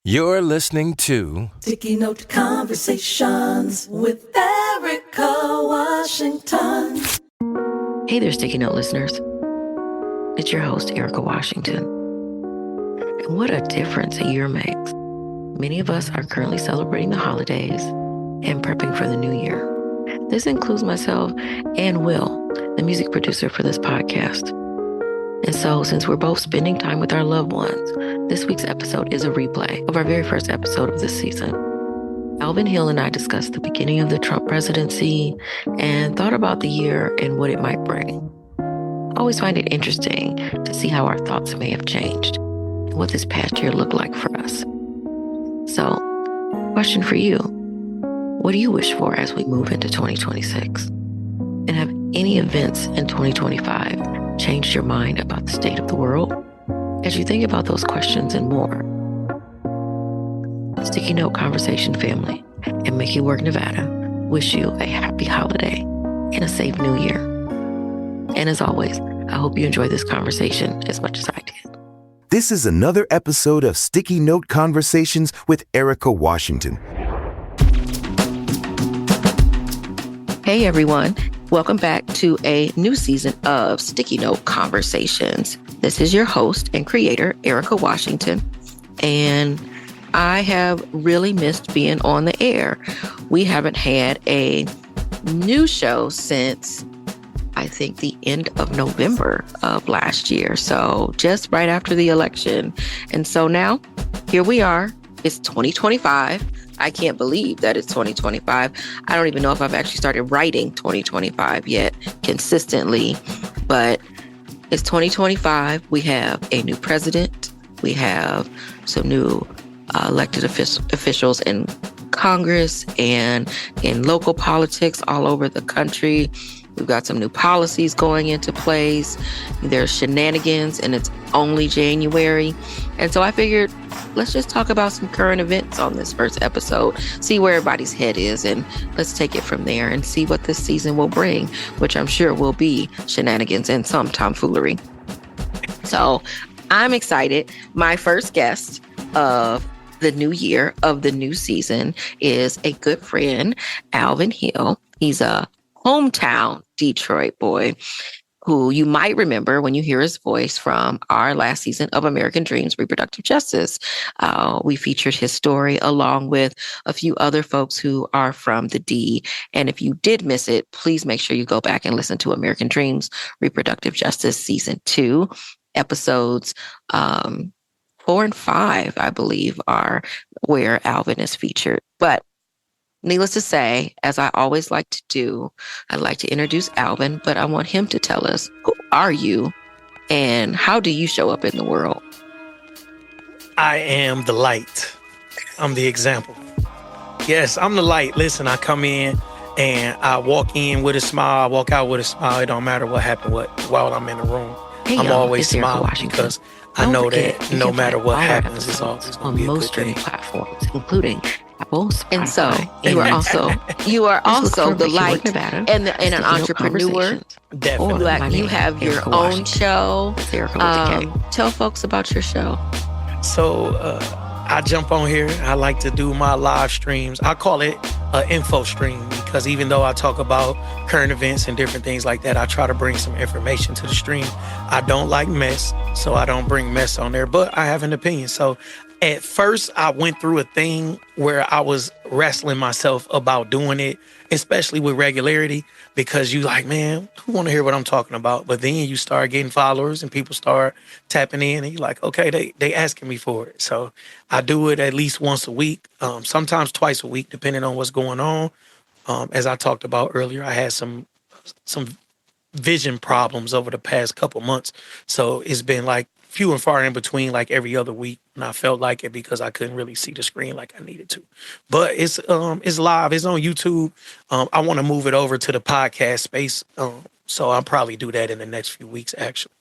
You're listening to Sticky Note Conversations with Erica Washington. Hey there, Sticky Note listeners. It's your host, Erica Washington. And what a difference a year makes. Many of us are currently celebrating the holidays and prepping for the new year. This includes myself and Will, the music producer for this podcast. And so, since we're both spending time with our loved ones, this week's episode is a replay of our very first episode of this season. Alvin, Hill, and I discussed the beginning of the Trump presidency and thought about the year and what it might bring. I always find it interesting to see how our thoughts may have changed and what this past year looked like for us. So, question for you. What do you wish for as we move into 2026? And have any events in 2025 changed your mind about the state of the world? As you think about those questions and more, Sticky Note Conversation family and Make It Work Nevada wish you a happy holiday and a safe new year. And as always, I hope you enjoy this conversation as much as I did. This is another episode of Sticky Note Conversations with Erica Washington. Hey everyone, welcome back to a new season of Sticky Note Conversations. This is your host and creator, Erica Washington, and I have really missed being on the air. We haven't had a new show since, I think, the end of November of last year, so just right after the election. And so now, here we are. It's 2025. I can't believe that it's 2025. I don't even know if I've actually started writing 2025 yet consistently, but it's 2025. We have a new president. We have some new elected officials in Congress and in local politics all over the country. We've got some new policies going into place. There's shenanigans, and it's only January. And so I figured, let's just talk about some current events on this first episode, see where everybody's head is, and let's take it from there and see what this season will bring, which I'm sure will be shenanigans and some tomfoolery. So I'm excited. My first guest of the new year, of the new season, is a good friend, Alvin Hill. He's a hometown Detroit boy who you might remember when you hear his voice from our last season of American Dreams, Reproductive Justice. We featured his story along with a few other folks who are from the D. And if you did miss it, please make sure you go back and listen to American Dreams, Reproductive Justice Season 2. Episodes 4 and 5, I believe, are where Alvin is featured. But needless to say, as I always like to do, I'd like to introduce Alvin, but I want him to tell us, who are you and how do you show up in the world? I am the light. I'm the example. Yes, I'm the light. Listen, I come in and I walk in with a smile. I walk out with a smile. It don't matter what happened while I'm in the room. Hey, I'm always Erica smiling Washington. Because I know that no matter what happens, it's on always going to be a most good streaming day. platforms, including Apple, Spotify. And so Amen. you are also the Make It light Work Nevada. and an entrepreneur. Definitely. You have your Erica own Washington. show. Tell folks about your show. So I jump on here. I like to do my live streams. I call it an info stream because even though I talk about current events and different things like that, I try to bring some information to the stream. I don't like mess, so I don't bring mess on there, but I have an opinion. So at first, I went through a thing where I was wrestling myself about doing it, especially with regularity, because you like, man, who want to hear what I'm talking about? But then you start getting followers and people start tapping in and you're like, okay, they asking me for it. So I do it at least once a week, sometimes twice a week, depending on what's going on. As I talked about earlier, I had some vision problems over the past couple months. So it's been like few and far in between, like every other week. And I felt like it because I couldn't really see the screen like I needed to. But it's live. It's on YouTube. I want to move it over to the podcast space. So I'll probably do that in the next few weeks, actually.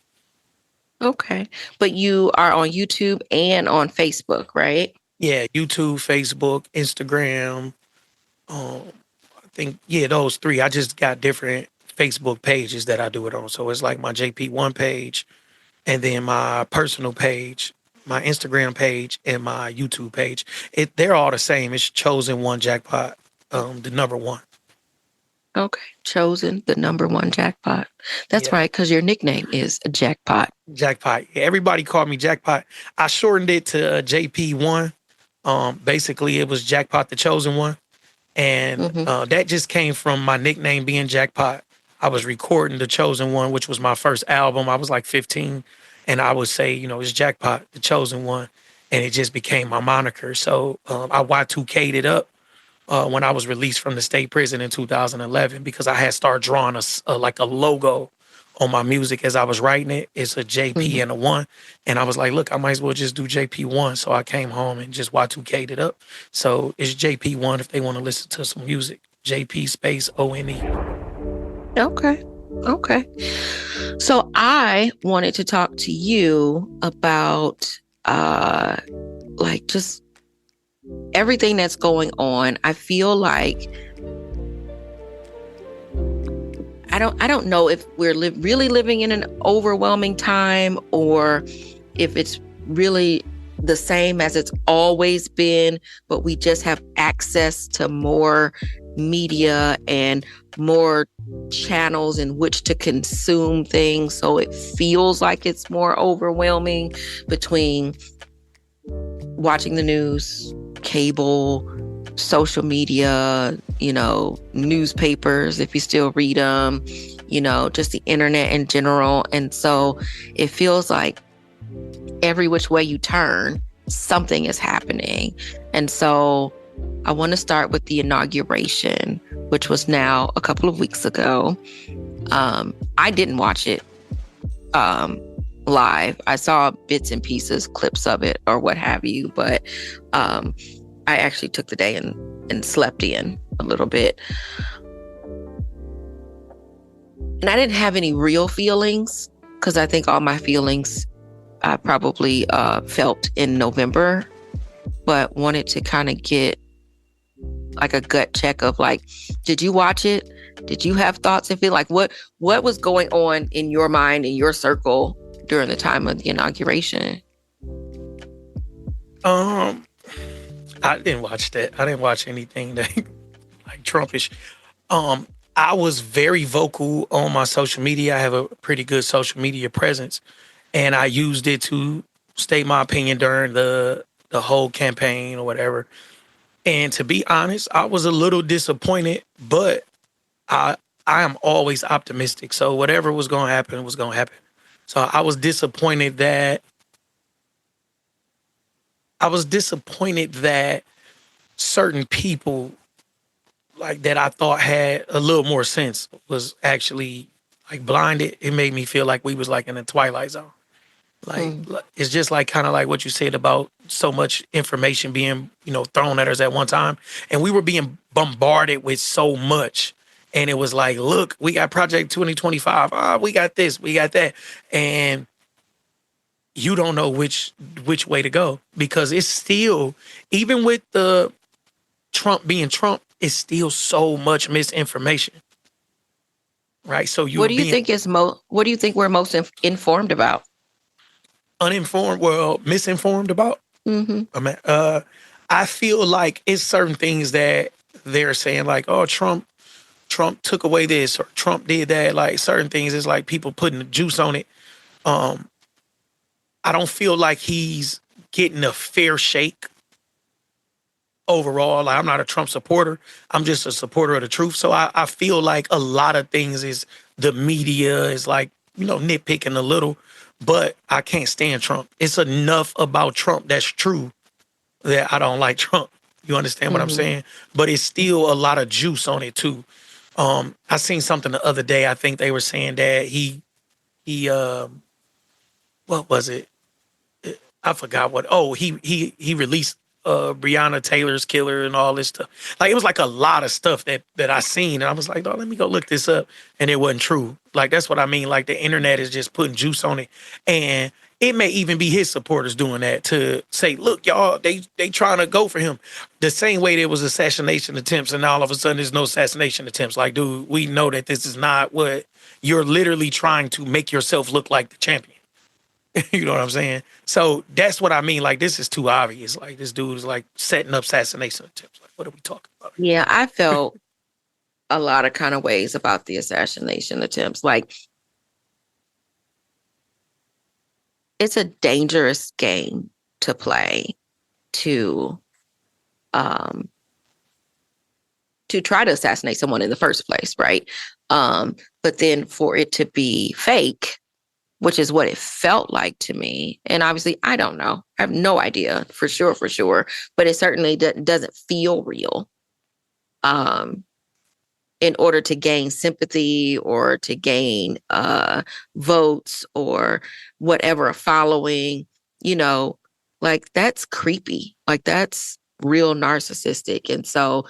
Okay. But you are on YouTube and on Facebook, right? Yeah, YouTube, Facebook, Instagram. I think, those three. I just got different Facebook pages that I do it on. So it's like my JP1 page and then my personal page my Instagram page and my YouTube page. They're all the same. It's Chosen One Jackpot, the number one. Okay. Chosen the number one jackpot. That's Yeah. right, because your nickname is Jackpot. Jackpot. Yeah, everybody called me Jackpot. I shortened it to JP1. Basically, it was Jackpot, the Chosen One. And that just came from my nickname being Jackpot. I was recording the Chosen One, which was my first album. I was like 15. And I would say, it's Jackpot, the Chosen One. And it just became my moniker. So I Y2K'd it up when I was released from the state prison in 2011, because I had started drawing like a logo on my music as I was writing it. It's a JP and a 1. And I was like, look, I might as well just do JP1. So I came home and just Y2K'd it up. So it's JP1 if they want to listen to some music. JP space ONE. Okay. Okay. So I wanted to talk to you about like just everything that's going on. I feel like I don't know if we're really living in an overwhelming time, or if it's really the same as it's always been, but we just have access to more media and more channels in which to consume things. So it feels like it's more overwhelming between watching the news, cable, social media, newspapers, if you still read them, just the internet in general. And so it feels like every which way you turn, something is happening. And so I want to start with the inauguration, which was now a couple of weeks ago. I didn't watch it live. I saw bits and pieces, clips of it or what have you, but I actually took the day and slept in a little bit. And I didn't have any real feelings, because I think all my feelings I probably felt in November, but wanted to kind of get like a gut check of like, did you watch it? Did you have thoughts and feel like what was going on in your mind, in your circle during the time of the inauguration? I didn't watch that. I didn't watch anything that like Trumpish. I was very vocal on my social media. I have a pretty good social media presence, and I used it to state my opinion during the whole campaign or whatever. And to be honest, I was a little disappointed, but I am always optimistic. So whatever was going to happen was going to happen. So I was disappointed that certain people like that I thought had a little more sense was actually like blinded. It made me feel like we was like in a twilight zone. Like it's just like kind of like what you said about so much information being, thrown at us at one time. And we were being bombarded with so much. And it was like, look, we got Project 2025. We got this, we got that. And you don't know which way to go, because it's still, even with the Trump being Trump, it's still so much misinformation. Right? So what do you think we're most informed about? Uninformed, well, misinformed about? I feel like it's certain things that they're saying like, oh, Trump took away this or Trump did that. Like certain things, it's like people putting the juice on it. I don't feel like he's getting a fair shake overall. Like, I'm not a Trump supporter. I'm just a supporter of the truth. So I feel like a lot of things is the media is like, nitpicking a little, but I can't stand Trump. It's enough about Trump that's true that I don't like Trump. You understand what I'm saying? But it's still a lot of juice on it too. I seen something the other day. I think they were saying that he what was it? I forgot what. Oh, he released Breonna Taylor's killer and all this stuff. Like it was like a lot of stuff that I seen, and I was like, oh, let me go look this up, and it wasn't true. Like that's what I mean. Like the internet is just putting juice on it, and it may even be his supporters doing that to say, look, y'all, they trying to go for him. The same way there was assassination attempts, and all of a sudden there's no assassination attempts. Like, dude, we know that this is not what you're literally trying to make yourself look like the champion. You know what I'm saying? So that's what I mean. Like, this is too obvious. Like, this dude is like setting up assassination attempts. Like, what are we talking about? Yeah, I felt a lot of kind of ways about the assassination attempts. Like, it's a dangerous game to play to um try to assassinate someone in the first place, right? But then for it to be fake, which is what it felt like to me. And obviously, I don't know. I have no idea for sure, but it certainly doesn't feel real. In order to gain sympathy or to gain votes or whatever, a following, like that's creepy. Like that's real narcissistic. And so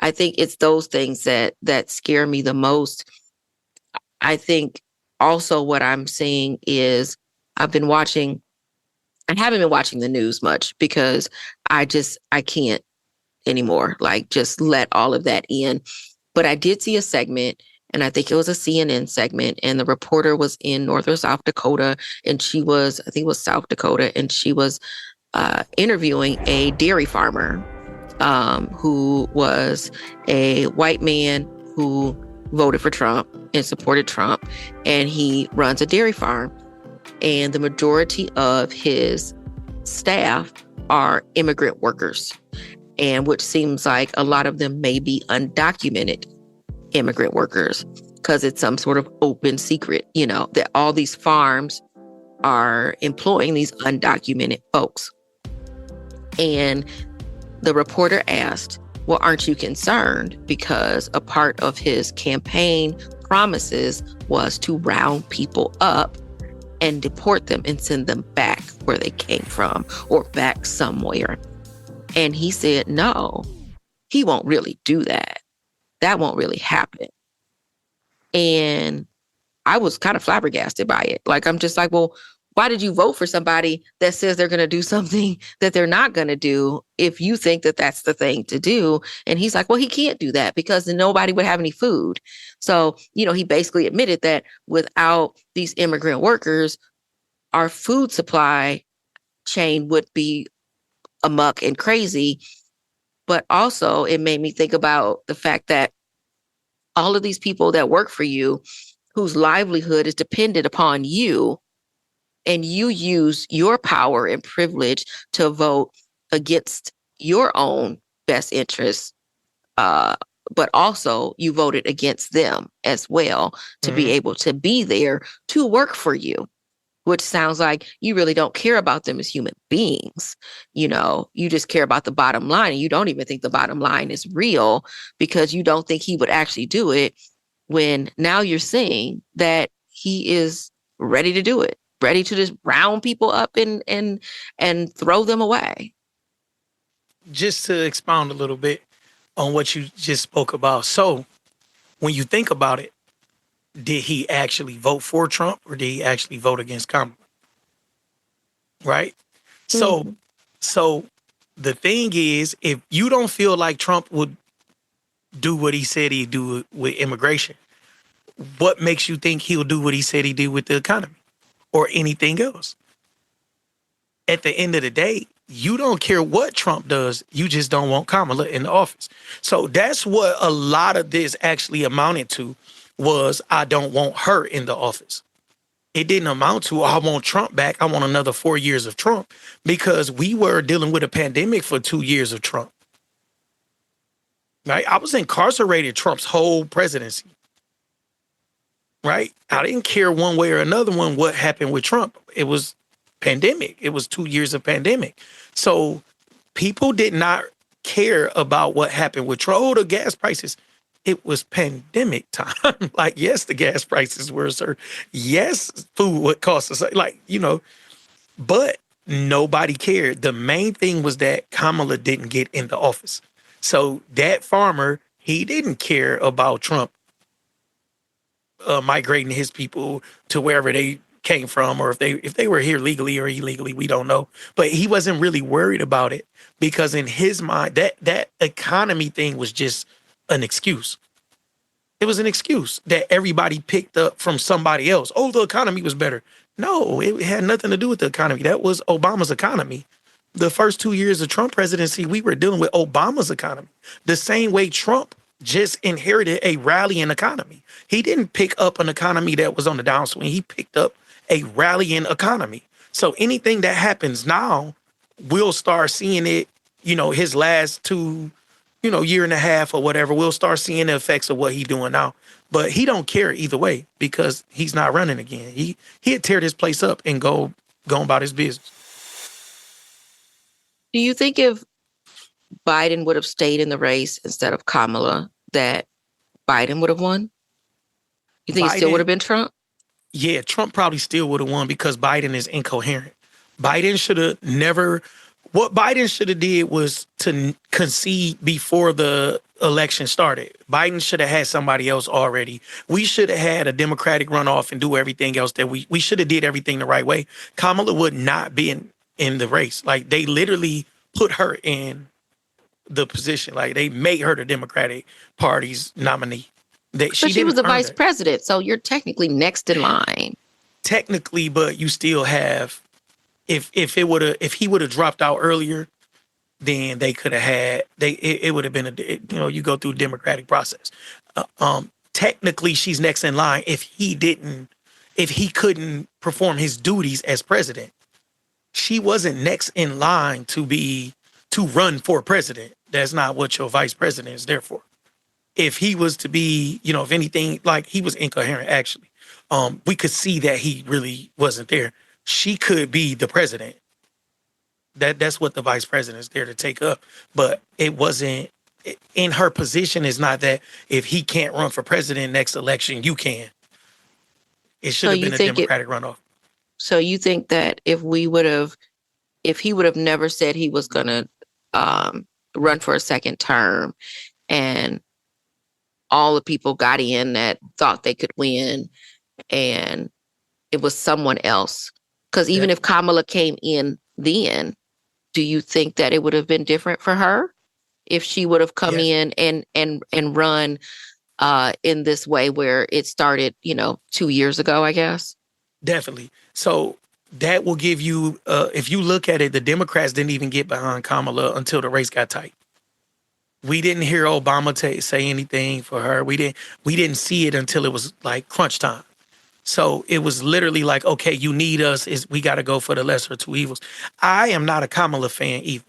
I think it's those things that scare me the most. I think also what I'm seeing is I haven't been watching the news much because I can't anymore. Like just let all of that in. But I did see a segment, and I think it was a CNN segment, and the reporter was in North or South Dakota, and I think it was South Dakota, and she was interviewing a dairy farmer who was a white man who voted for Trump and supported Trump, and he runs a dairy farm, and the majority of his staff are immigrant workers, and which seems like a lot of them may be undocumented immigrant workers because it's some sort of open secret, that all these farms are employing these undocumented folks. And the reporter asked, well, aren't you concerned? Because a part of his campaign promises was to round people up and deport them and send them back where they came from or back somewhere. And he said, no, he won't really do that. That won't really happen. And I was kind of flabbergasted by it. Like, I'm just like, well, why did you vote for somebody that says they're going to do something that they're not going to do if you think that that's the thing to do? And he's like, well, he can't do that because then nobody would have any food. So, he basically admitted that without these immigrant workers, our food supply chain would be amok and crazy. But also it made me think about the fact that all of these people that work for you, whose livelihood is dependent upon you, and you use your power and privilege to vote against your own best interests, but also you voted against them as well to be able to be there to work for you, which sounds like you really don't care about them as human beings. You just care about the bottom line, and you don't even think the bottom line is real because you don't think he would actually do it, when now you're seeing that he is ready to do it, ready to just round people up and throw them away. Just to expound a little bit on what you just spoke about. So when you think about it, did he actually vote for Trump or did he actually vote against Kamala? Right? So the thing is, if you don't feel like Trump would do what he said he'd do with immigration, what makes you think he'll do what he said he did with the economy or anything else? At the end of the day, you don't care what Trump does. You just don't want Kamala in the office. So that's what a lot of this actually amounted to, was I don't want her in the office. It didn't amount to, I want Trump back. I want another 4 years of Trump, because we were dealing with a pandemic for 2 years of Trump. Right? I was incarcerated Trump's whole presidency. Right? I didn't care one way or another one what happened with Trump. It was pandemic. It was 2 years of pandemic. So people did not care about what happened with Trump. Oh, the gas prices. It was pandemic time. Like, yes, the gas prices were certain. Yes, food would cost us, but nobody cared. The main thing was that Kamala didn't get in the office. So that farmer, he didn't care about Trump migrating his people to wherever they came from, or if they were here legally or illegally, we don't know. But he wasn't really worried about it, because in his mind, that economy thing was just an excuse. It was an excuse that everybody picked up from somebody else. Oh, the economy was better. No, it had nothing to do with the economy. That was Obama's economy. The first 2 years of Trump presidency, we were dealing with Obama's economy. The same way Trump just inherited a rallying economy. He didn't pick up an economy that was on the downswing. He picked up a rallying economy. So anything that happens now, we'll start seeing it, his last two, year and a half or whatever, we'll start seeing the effects of what he's doing now. But he don't care either way because he's not running again. He'd tear this place up and go about his business. Do you think if Biden would have stayed in the race instead of Kamala, that Biden would have won? You think it still would have been Trump? Yeah, Trump probably still would have won because Biden is incoherent. Biden should have never. What Biden should have did was to concede before the election started. Biden should have had somebody else already. We should have had a Democratic runoff and do everything else that we should have did everything the right way. Kamala would not be in the race. Like, they literally put her in the position. Like, they made her the Democratic Party's nominee. But she was the vice president, so you're technically next in line. Technically, but you still have. If he would have dropped out earlier, then they could have had it would have been you go through a democratic process. Technically, she's next in line if he couldn't perform his duties as president. She wasn't next in line to run for president. That's not what your vice president is there for. If he was to be, if anything, like, he was incoherent actually. We could see that he really wasn't there. She could be the president. That's what the vice president is there to take up. But it wasn't in her position. Is not that if he can't run for president next election, you can. It should have been a Democratic runoff. So you think that if he would have never said he was going to run for a second term, and all the people got in that thought they could win, and it was someone else. Because even if Kamala came in then, do you think that it would have been different for her if she would have come in and run in this way where it started, 2 years ago, I guess? Definitely. So that will give you, if you look at it, the Democrats didn't even get behind Kamala until the race got tight. We didn't hear Obama say anything for her. We didn't see it until it was like crunch time. So it was literally like, okay, you need us. We got to go for the lesser of two evils. I am not a Kamala fan either.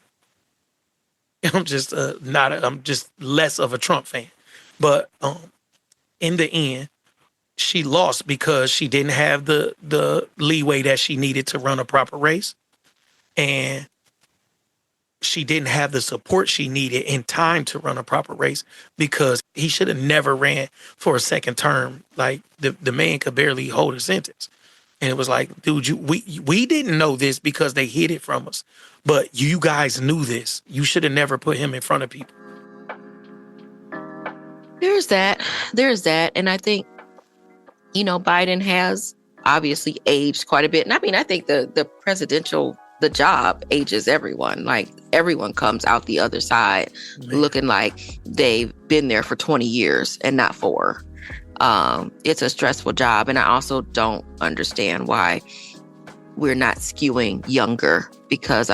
I'm just I'm just less of a Trump fan. But in the end, she lost because she didn't have the leeway that she needed to run a proper race, and she didn't have the support she needed in time to run a proper race, because he should have never ran for a second term. Like, the man could barely hold a sentence. And it was like, dude, we didn't know this because they hid it from us. But you guys knew this. You should have never put him in front of people. There's that. And I think, Biden has obviously aged quite a bit. And I mean, I think the job ages everyone. Like, everyone comes out the other side looking like they've been there for 20 years and not 4. It's a stressful job. And I also don't understand why we're not skewing younger, because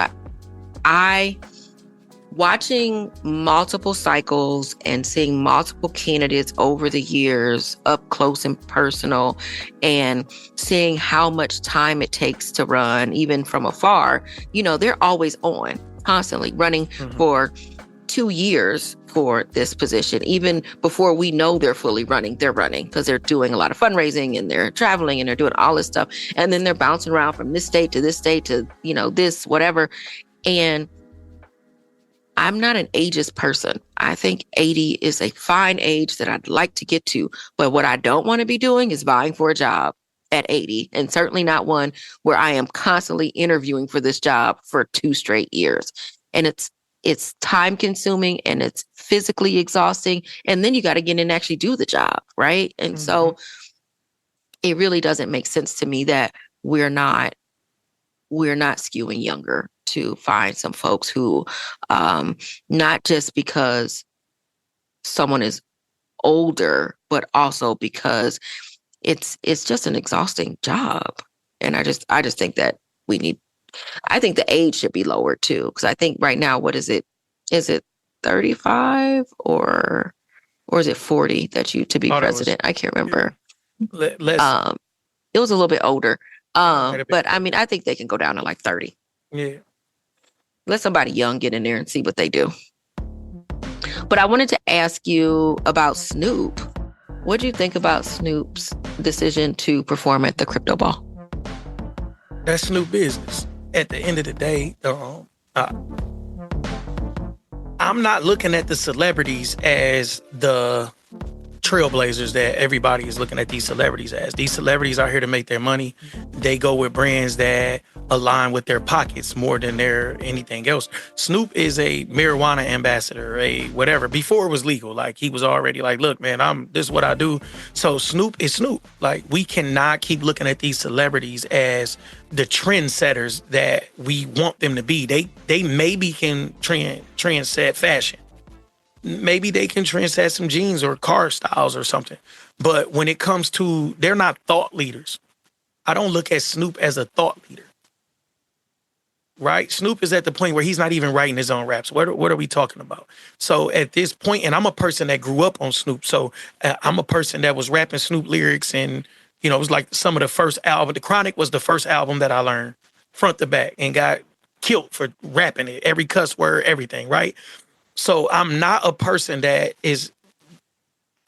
I watching multiple cycles and seeing multiple candidates over the years up close and personal, and seeing how much time it takes to run, even from afar, they're always on, constantly running for 2 years for this position. Even before we know they're fully running, they're running because they're doing a lot of fundraising and they're traveling and they're doing all this stuff. And then they're bouncing around from this state to this state to, this, whatever. And I'm not an ageist person. I think 80 is a fine age that I'd like to get to. But what I don't want to be doing is vying for a job at 80, and certainly not one where I am constantly interviewing for this job for 2 straight years. And it's time consuming and it's physically exhausting. And then you got to get in and actually do the job, right? And so it really doesn't make sense to me that we're not skewing younger to find some folks who, not just because someone is older, but also because it's just an exhausting job. And I just think that I think the age should be lowered too. Because I think right now, what is it? Is it 35 or is it 40 that you to be president? I can't remember. Let's It was a little bit older. might have been- But I mean, I think they can go down to like 30. yeah. Let somebody young get in there and see what they do. But I wanted to ask you about Snoop. What do you think about Snoop's decision to perform at the Crypto Ball? That's Snoop business. At the end of the day, I'm not looking at the celebrities as the trailblazers that everybody is looking at these celebrities as. These celebrities are here to make their money. They go with brands that align with their pockets more than their anything else. Snoop is a marijuana ambassador, a whatever. Before it was legal, like he was already like, look, man, this is what I do. So Snoop is Snoop. Like we cannot keep looking at these celebrities as the trendsetters that we want them to be. They maybe can trendset fashion. Maybe they can trendset some jeans or car styles or something. But when it comes to, they're not thought leaders. I don't look at Snoop as a thought leader. Right? Snoop is at the point where he's not even writing his own raps. What are we talking about? So at this point, and I'm a person that grew up on Snoop. So I'm a person that was rapping Snoop lyrics and, it was like some of the first album. The Chronic was the first album that I learned front to back and got killed for rapping it. Every cuss word, everything, right? So I'm not a person that is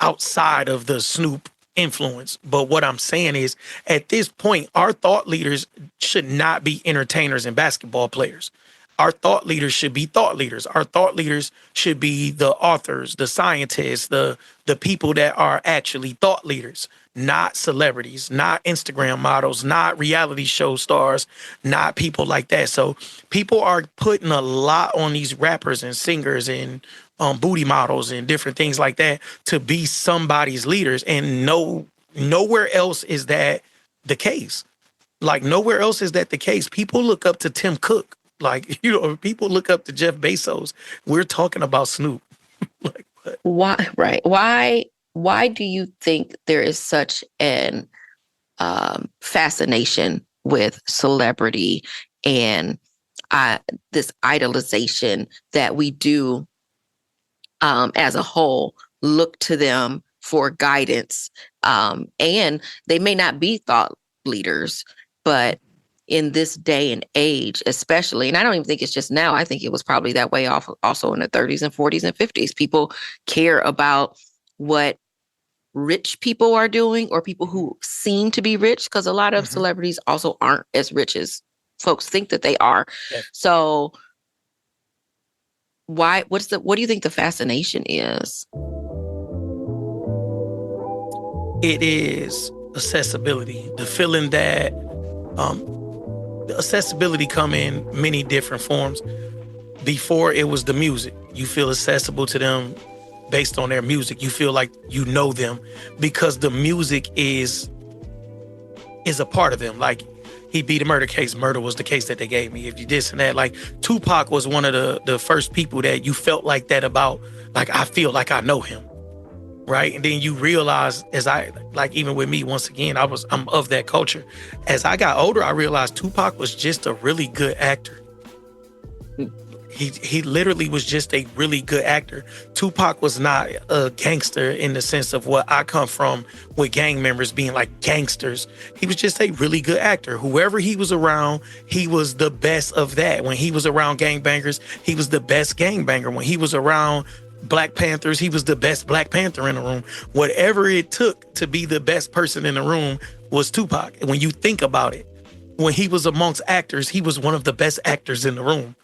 outside of the Snoop influence. But what I'm saying is, at this point, our thought leaders should not be entertainers and basketball players. Our thought leaders should be thought leaders. Our thought leaders should be the authors, the scientists, the people that are actually thought leaders, not celebrities, not Instagram models, not reality show stars, not people like that. So people are putting a lot on these rappers and singers and booty models and different things like that to be somebody's leaders. And nowhere else is that the case. Like nowhere else is that the case. People look up to Tim Cook. Like, people look up to Jeff Bezos. We're talking about Snoop. Like, what? Why? Right? Why do you think there is such an fascination with celebrity and this idolization that we do as a whole look to them for guidance? And they may not be thought leaders, but in this day and age, especially, and I don't even think it's just now, I think it was probably that way also in the 30s and 40s and 50s. People care about what rich people are doing or people who seem to be rich, because a lot of celebrities also aren't as rich as folks think that they are. Yeah. So what do you think the fascination is? It is accessibility. The feeling that the accessibility come in many different forms. Before it was the music. You feel accessible to them based on their music. You feel like you know them because the music is a part of them. Like he beat a murder case. Murder was the case that they gave me. If you this and that, like Tupac was one of the first people that you felt like that about. Like I feel like I know him. Right. And then you realize even with me, once again, I'm of that culture. As I got older, I realized Tupac was just a really good actor. He literally was just a really good actor. Tupac was not a gangster in the sense of what I come from with gang members being like gangsters. He was just a really good actor. Whoever he was around, he was the best of that. When he was around gangbangers, he was the best gangbanger. When he was around Black Panthers, he was the best Black Panther in the room. Whatever it took to be the best person in the room was Tupac. And when you think about it, when he was amongst actors, he was one of the best actors in the room,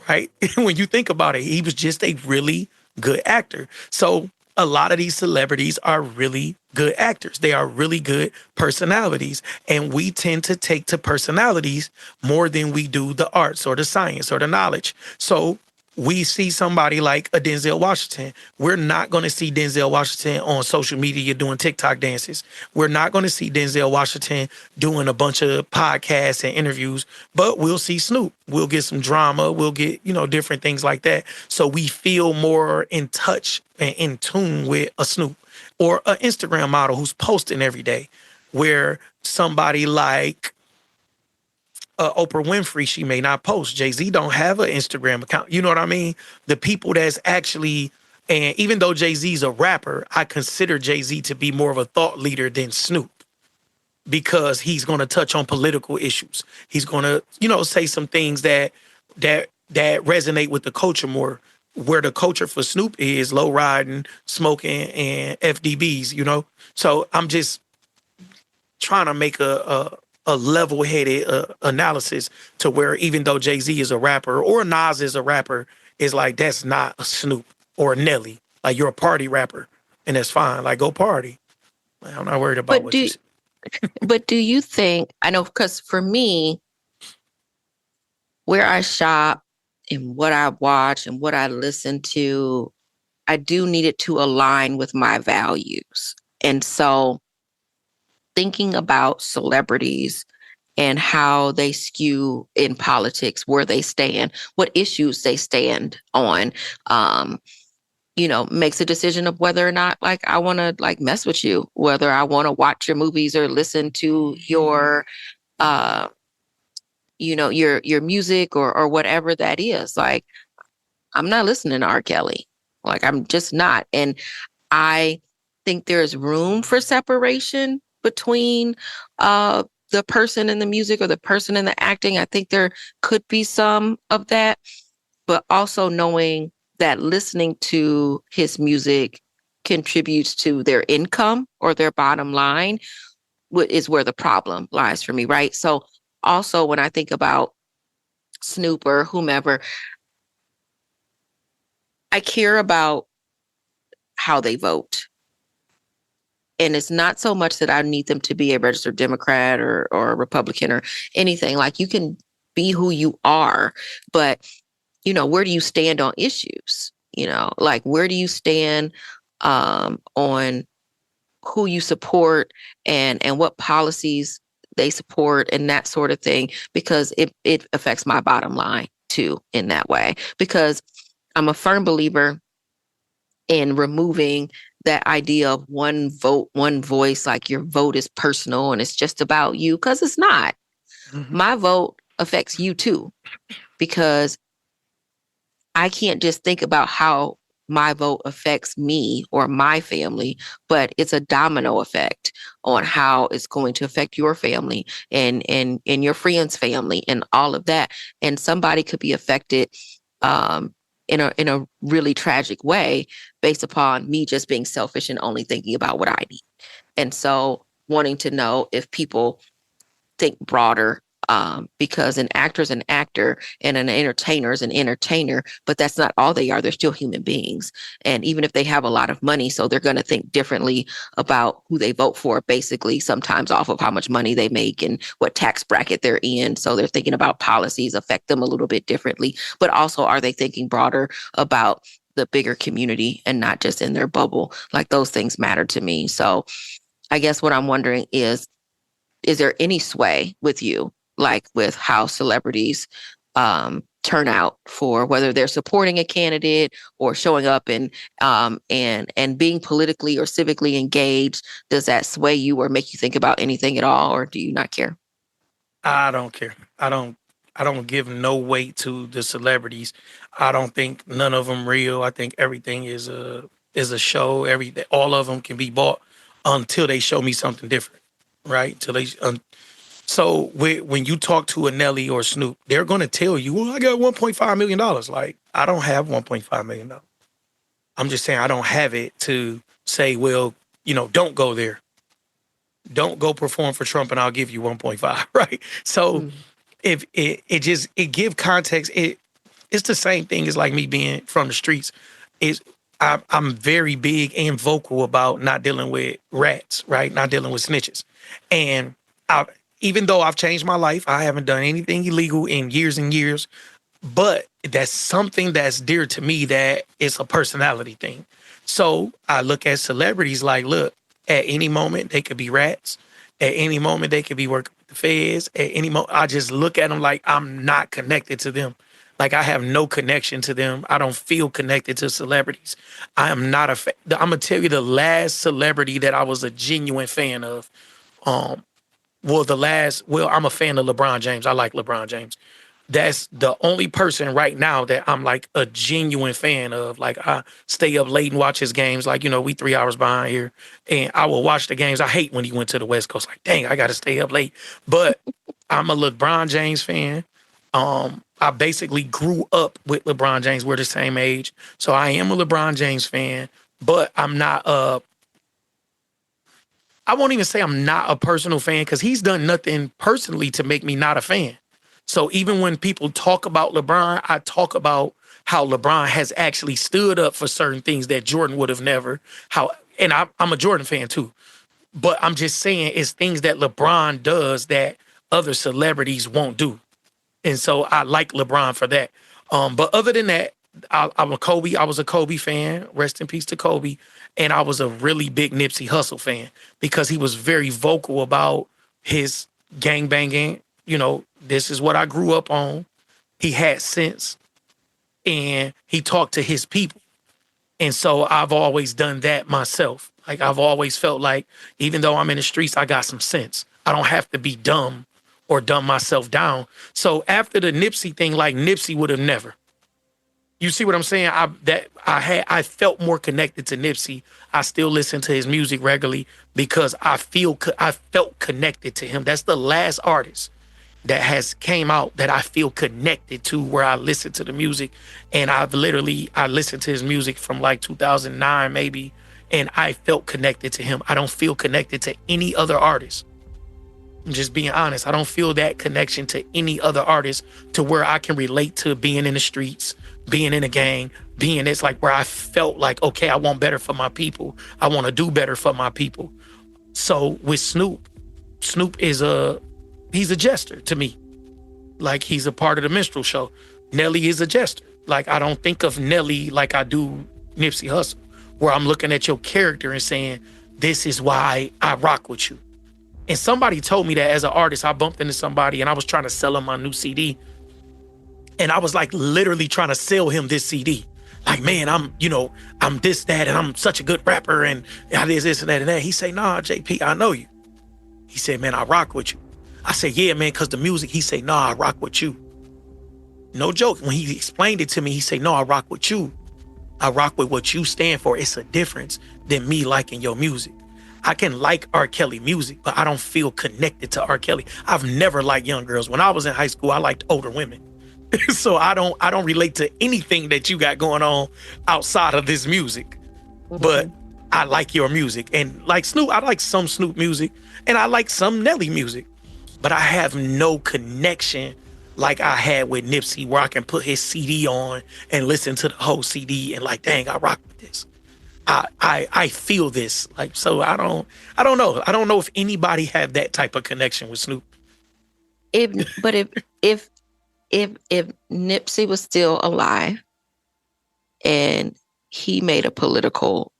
right? When you think about it, he was just a really good actor. So a lot of these celebrities are really good actors. They are really good personalities. And we tend to take to personalities more than we do the arts or the science or the knowledge. So we see somebody like a Denzel Washington. We're not going to see Denzel Washington on social media doing TikTok dances. We're not going to see Denzel Washington doing a bunch of podcasts and interviews, but we'll see Snoop. We'll get some drama. We'll get, different things like that. So we feel more in touch and in tune with a Snoop or an Instagram model who's posting every day, where somebody like Oprah Winfrey, she may not post. Jay-Z don't have an Instagram account. You know what I mean? The people that's actually, and even though Jay-Z's a rapper, I consider Jay-Z to be more of a thought leader than Snoop, because he's going to touch on political issues. He's going to, say some things that resonate with the culture more. Where the culture for Snoop is low riding, smoking, and FDBs. So I'm just trying to make a level-headed analysis to where even though Jay-Z is a rapper or Nas is a rapper, it's like that's not a Snoop or a Nelly. Like, you're a party rapper, and that's fine. Like, go party. Like, I'm not worried about what you say. But do you think, I know, because for me, where I shop and what I watch and what I listen to, I do need it to align with my values. And so thinking about celebrities and how they skew in politics, where they stand, what issues they stand on, makes a decision of whether or not like I want to like mess with you, whether I want to watch your movies or listen to your your music or whatever that is. Like, I'm not listening to R. Kelly. Like, I'm just not. And I think there's room for separation between the person in the music or the person in the acting. I think there could be some of that, but also knowing that listening to his music contributes to their income or their bottom line is where the problem lies for me, right? So also when I think about Snoop or whomever, I care about how they vote. And it's not so much that I need them to be a registered Democrat or a Republican or anything. Like, you can be who you are, but, where do you stand on issues? Like, where do you stand on who you support and what policies they support and that sort of thing, because it affects my bottom line too in that way, because I'm a firm believer in removing that idea of one vote, one voice, like your vote is personal and it's just about you, because it's not. Mm-hmm. My vote affects you too, because I can't just think about how my vote affects me or my family, but it's a domino effect on how it's going to affect your family and your friend's family and all of that. And somebody could be affected in a really tragic way based upon me just being selfish and only thinking about what I need. And so wanting to know if people think broader, because an actor is an actor and an entertainer is an entertainer, but that's not all they are. They're still human beings. And even if they have a lot of money, so they're going to think differently about who they vote for, basically sometimes off of how much money they make and what tax bracket they're in. So they're thinking about policies affect them a little bit differently, but also are they thinking broader about the bigger community and not just in their bubble? Like, those things matter to me. So I guess what I'm wondering is there any sway with you, like with how celebrities turn out for whether they're supporting a candidate or showing up and being politically or civically engaged? Does that sway you or make you think about anything at all, or do you not care? I don't care. I don't give no weight to the celebrities. I don't think none of them real. I think everything is a show. All of them can be bought until they show me something different, right? So when you talk to a Nelly or Snoop, they're going to tell you, well, I got $1.5 million. Like, I don't have $1.5 million. I'm just saying I don't have it to say, well, don't go there. Don't go perform for Trump and I'll give you 1.5, right? So if it give context, it's the same thing as like me being from the streets. I'm very big and vocal about not dealing with rats, right? Not dealing with snitches. And even though I've changed my life, I haven't done anything illegal in years and years, but that's something that's dear to me, that it's a personality thing. So I look at celebrities like, look, at any moment they could be rats. At any moment they could be working with the feds. At any moment, I just look at them like I'm not connected to them. Like, I have no connection to them. I don't feel connected to celebrities. I am not I'm going to tell you the last celebrity that I was a genuine fan of. I'm a fan of LeBron James. I like LeBron James. That's the only person right now that I'm like a genuine fan of. Like I stay up late and watch his games. Like, we 3 hours behind here and I will watch the games. I hate when he went to the West Coast. Like, dang, I got to stay up late. But I'm a LeBron James fan. I basically grew up with LeBron James. We're the same age. So I am a LeBron James fan, but I'm not I won't even say I'm not a personal fan because he's done nothing personally to make me not a fan. So even when people talk about LeBron, I talk about how LeBron has actually stood up for certain things that Jordan would have never. I'm a Jordan fan too, but I'm just saying it's things that LeBron does that other celebrities won't do. And so I like LeBron for that. But other than that, I'm a Kobe. I was a Kobe fan. Rest in peace to Kobe. And I was a really big Nipsey Hussle fan because he was very vocal about his gangbanging. This is what I grew up on. He had sense and he talked to his people. And so I've always done that myself. Like I've always felt like even though I'm in the streets, I got some sense. I don't have to be dumb or dumb myself down. So after the Nipsey thing, like Nipsey would have never. You see what I'm saying? I felt more connected to Nipsey. I still listen to his music regularly because I felt connected to him. That's the last artist that has came out that I feel connected to, where I listen to the music, and I listened to his music from like 2009 maybe, and I felt connected to him. I don't feel connected to any other artist. I'm just being honest. I don't feel that connection to any other artist to where I can relate to being in the streets, being in a gang, it's like where I felt like, okay, I want better for my people. I want to do better for my people. So with Snoop is he's a jester to me. Like he's a part of the minstrel show. Nelly is a jester. Like I don't think of Nelly like I do Nipsey Hussle, where I'm looking at your character and saying, this is why I rock with you. And somebody told me that as an artist. I bumped into somebody and I was trying to sell him my new CD. And I was like literally trying to sell him this CD. Like, man, I'm this, that, and I'm such a good rapper and I did this and that and that. He said, nah, JP, I know you. He said, man, I rock with you. I said, yeah, man, because the music. He said, nah, I rock with you. No joke. When he explained it to me, he said, no, I rock with you. I rock with what you stand for. It's a difference than me liking your music. I can like R. Kelly music, but I don't feel connected to R. Kelly. I've never liked young girls. When I was in high school, I liked older women. So I don't relate to anything that you got going on outside of this music. Mm-hmm. But I like your music. And like Snoop, I like some Snoop music and I like some Nelly music. But I have no connection like I had with Nipsey, where I can put his CD on and listen to the whole CD and like, dang, I rock with this. I feel this. Like, so I don't know. I don't know if anybody have that type of connection with Snoop. If Nipsey was still alive and he made a political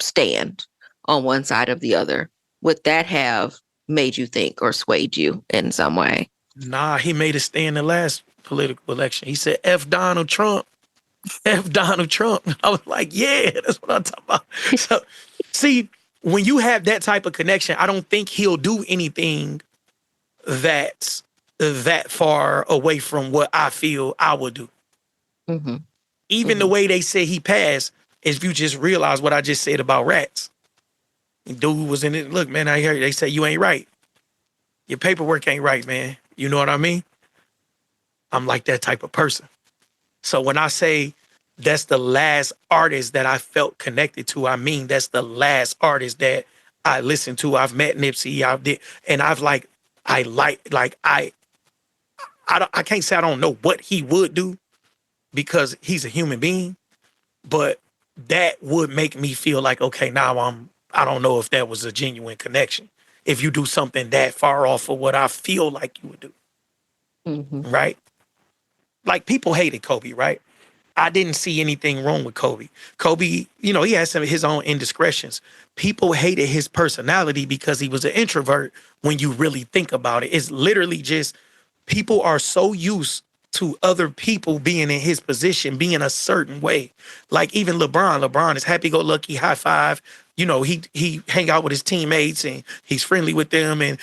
stand on one side or the other, would that have made you think or swayed you in some way? Nah, he made a stand in the last political election. He said, F Donald Trump. F Donald Trump. I was like, yeah, that's what I'm talking about. So, see, when you have that type of connection, I don't think he'll do anything that's that far away from what I feel I would do. Mm-hmm. Even the way they say he passed, if you just realize what I just said about rats. Dude was in it. Look, man, I heard they say you ain't right. Your paperwork ain't right, man. You know what I mean? I'm like that type of person. So when I say that's the last artist that I felt connected to, I mean that's the last artist that I listened to. I've met Nipsey, I can't say I don't know what he would do because he's a human being, but that would make me feel like, okay, now I don't know if that was a genuine connection. If you do something that far off of what I feel like you would do. Mm-hmm. Right? Like people hated Kobe, right? I didn't see anything wrong with Kobe. Kobe, he had some of his own indiscretions. People hated his personality because he was an introvert when you really think about it. It's literally just people are so used to other people being in his position, being a certain way. Like even LeBron is happy-go-lucky, high five, he hang out with his teammates and he's friendly with them. And,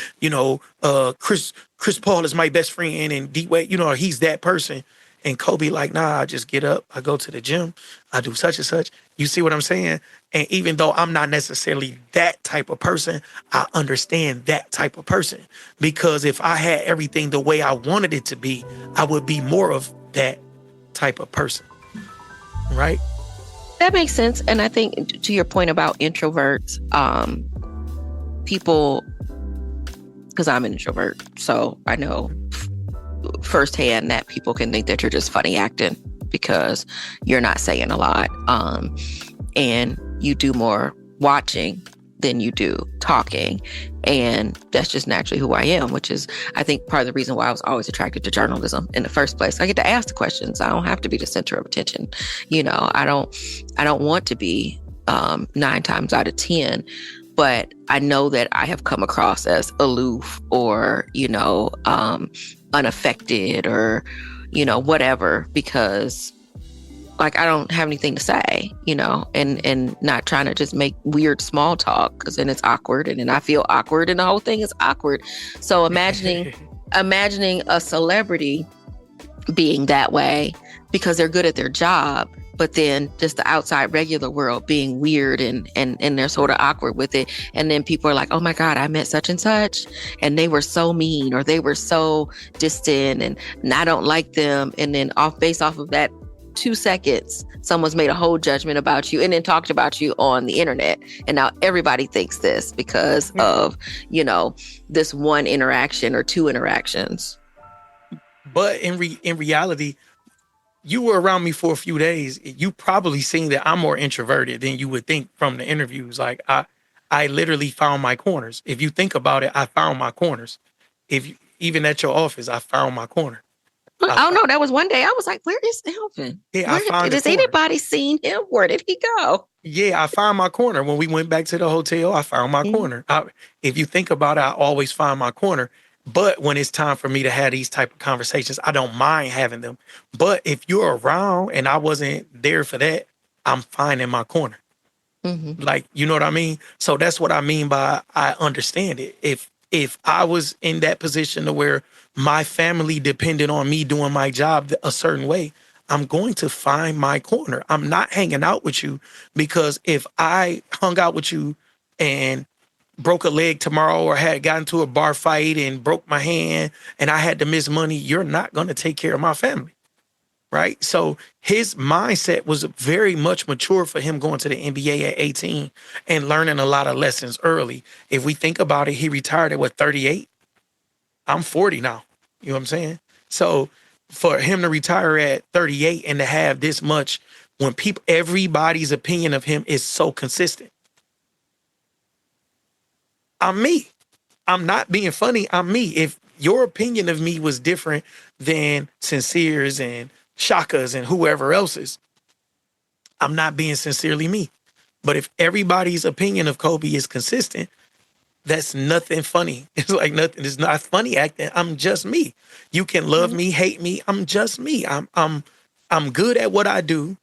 Chris Paul is my best friend and D-Wade, he's that person. And Kobe like, nah, I just get up, I go to the gym, I do such and such. You see what I'm saying? And even though I'm not necessarily that type of person, I understand that type of person. Because if I had everything the way I wanted it to be, I would be more of that type of person. Right? That makes sense. And I think to your point about introverts, people, because I'm an introvert, so I know firsthand that people can think that you're just funny acting because you're not saying a lot. And you do more watching than you do talking. And that's just naturally who I am, which is, I think, part of the reason why I was always attracted to journalism in the first place. I get to ask the questions. I don't have to be the center of attention. I don't want to be 9 times out of 10. But I know that I have come across as aloof or, unaffected or, whatever, because like I don't have anything to say, and not trying to just make weird small talk because then it's awkward and then I feel awkward and the whole thing is awkward. So imagining a celebrity being that way because they're good at their job, but then just the outside regular world being weird and they're sort of awkward with it. And then people are like, oh my God, I met such and such and they were so mean or they were so distant and I don't like them. And then based off of that 2 seconds, someone's made a whole judgment about you and then talked about you on the internet. And now everybody thinks this because of, this one interaction or 2 interactions. But in reality, you were around me for a few days. You probably seen that I'm more introverted than you would think from the interviews. Like I literally found my corners. If you think about it, I found my corners. Even at your office, I found my corner. Oh no, that was one day I was like, where is Alvin? Yeah, Has anybody seen him? Where did he go? Yeah, I found my corner. When we went back to the hotel, I found my corner. If you think about it, I always find my corner. But when it's time for me to have these type of conversations, I don't mind having them. But if you're around and I wasn't there for that, I'm finding my corner. Mm-hmm. Like, you know what I mean? So that's what I mean by I understand it. If I was in that position to where my family depended on me doing my job a certain way, I'm going to find my corner. I'm not hanging out with you because if I hung out with you and broke a leg tomorrow or had gotten into a bar fight and broke my hand and I had to miss money, you're not going to take care of my family. Right? So his mindset was very much mature for him going to the NBA at 18 and learning a lot of lessons early. If we think about it, he retired at 38? I'm 40 now. You know what I'm saying? So for him to retire at 38 and to have this much, when everybody's opinion of him is so consistent. I'm me. I'm not being funny. I'm me. If your opinion of me was different than Sincere's and Shaka's and whoever else's, I'm not being sincerely me. But if everybody's opinion of Kobe is consistent, that's nothing funny. It's like nothing. It's not funny acting. I'm just me. You can love me, hate me. I'm just me. I'm good at what I do.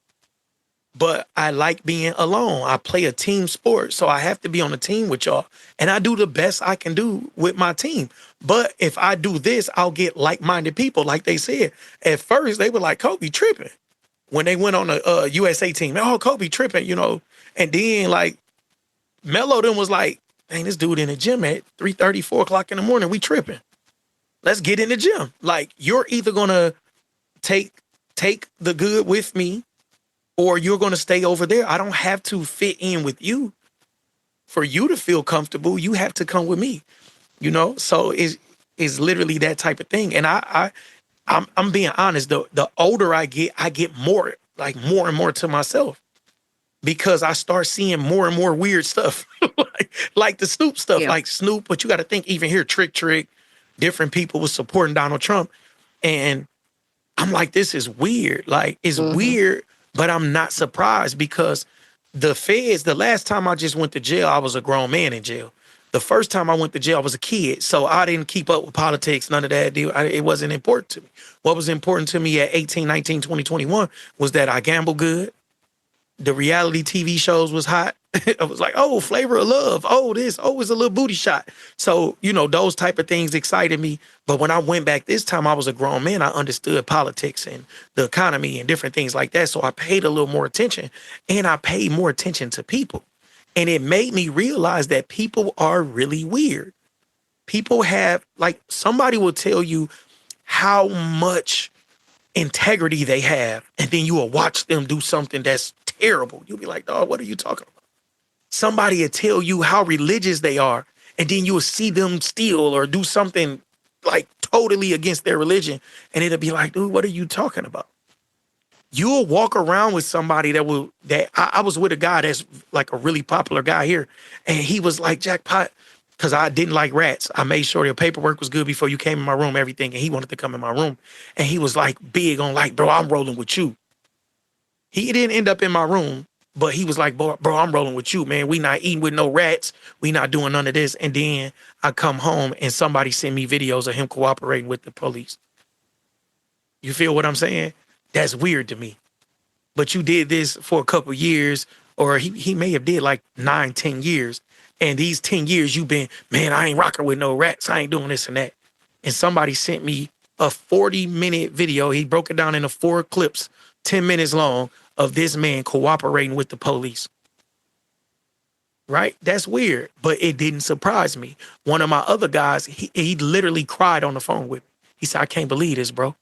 But I like being alone. I play a team sport, so I have to be on a team with y'all. And I do the best I can do with my team. But if I do this, I'll get like-minded people. Like they said, at first, they were like, Kobe tripping. When they went on the USA team, oh, Kobe tripping, And then, like, Melo then was like, dang, this dude in the gym at 3:30, 4 o'clock in the morning, we tripping. Let's get in the gym. Like, you're either going to take the good with me, or you're going to stay over there. I don't have to fit in with you. For you to feel comfortable, you have to come with me, So it's literally that type of thing. And I'm being honest. The older I get more and more to myself because I start seeing more and more weird stuff, like the Snoop stuff, like Snoop. But you got to think, even here, Trick, different people was supporting Donald Trump, and I'm like, this is weird. Like, it's weird. But I'm not surprised because the feds, the last time I just went to jail, I was a grown man in jail. The first time I went to jail, I was a kid. So I didn't keep up with politics, none of that. It wasn't important to me. What was important to me at 18, 19, 20, 21 was that I gambled good, the reality TV shows was hot. I was like, oh, Flavor of Love. Oh, this. Oh, it's a little booty shot. So, those type of things excited me. But when I went back this time, I was a grown man. I understood politics and the economy and different things like that. So I paid a little more attention, and I paid more attention to people. And it made me realize that people are really weird. People have, somebody will tell you how much integrity they have, and then you will watch them do something that's terrible. You'll be like, dog, what are you talking about? Somebody will tell you how religious they are, and then you will see them steal or do something like totally against their religion, and it'll be like, dude, what are you talking about? You'll walk around with somebody I was with a guy that's like a really popular guy here, and he was like, jackpot, because I didn't like rats. I made sure your paperwork was good before you came in my room, everything, and he wanted to come in my room. And he was like big on like, bro, I'm rolling with you. He didn't end up in my room, but he was like, bro, I'm rolling with you, man. We not eating with no rats. We not doing none of this. And then I come home and somebody sent me videos of him cooperating with the police. You feel what I'm saying? That's weird to me. But you did this for a couple years, or he may have did like 9-10 years. And these 10 years you've been, man, I ain't rocking with no rats. I ain't doing this and that. And somebody sent me a 40-minute video. He broke it down into 4 clips, 10 minutes long, of this man cooperating with the police. Right? That's weird, but it didn't surprise me. One of my other guys, he literally cried on the phone with me. He said, I can't believe this, bro.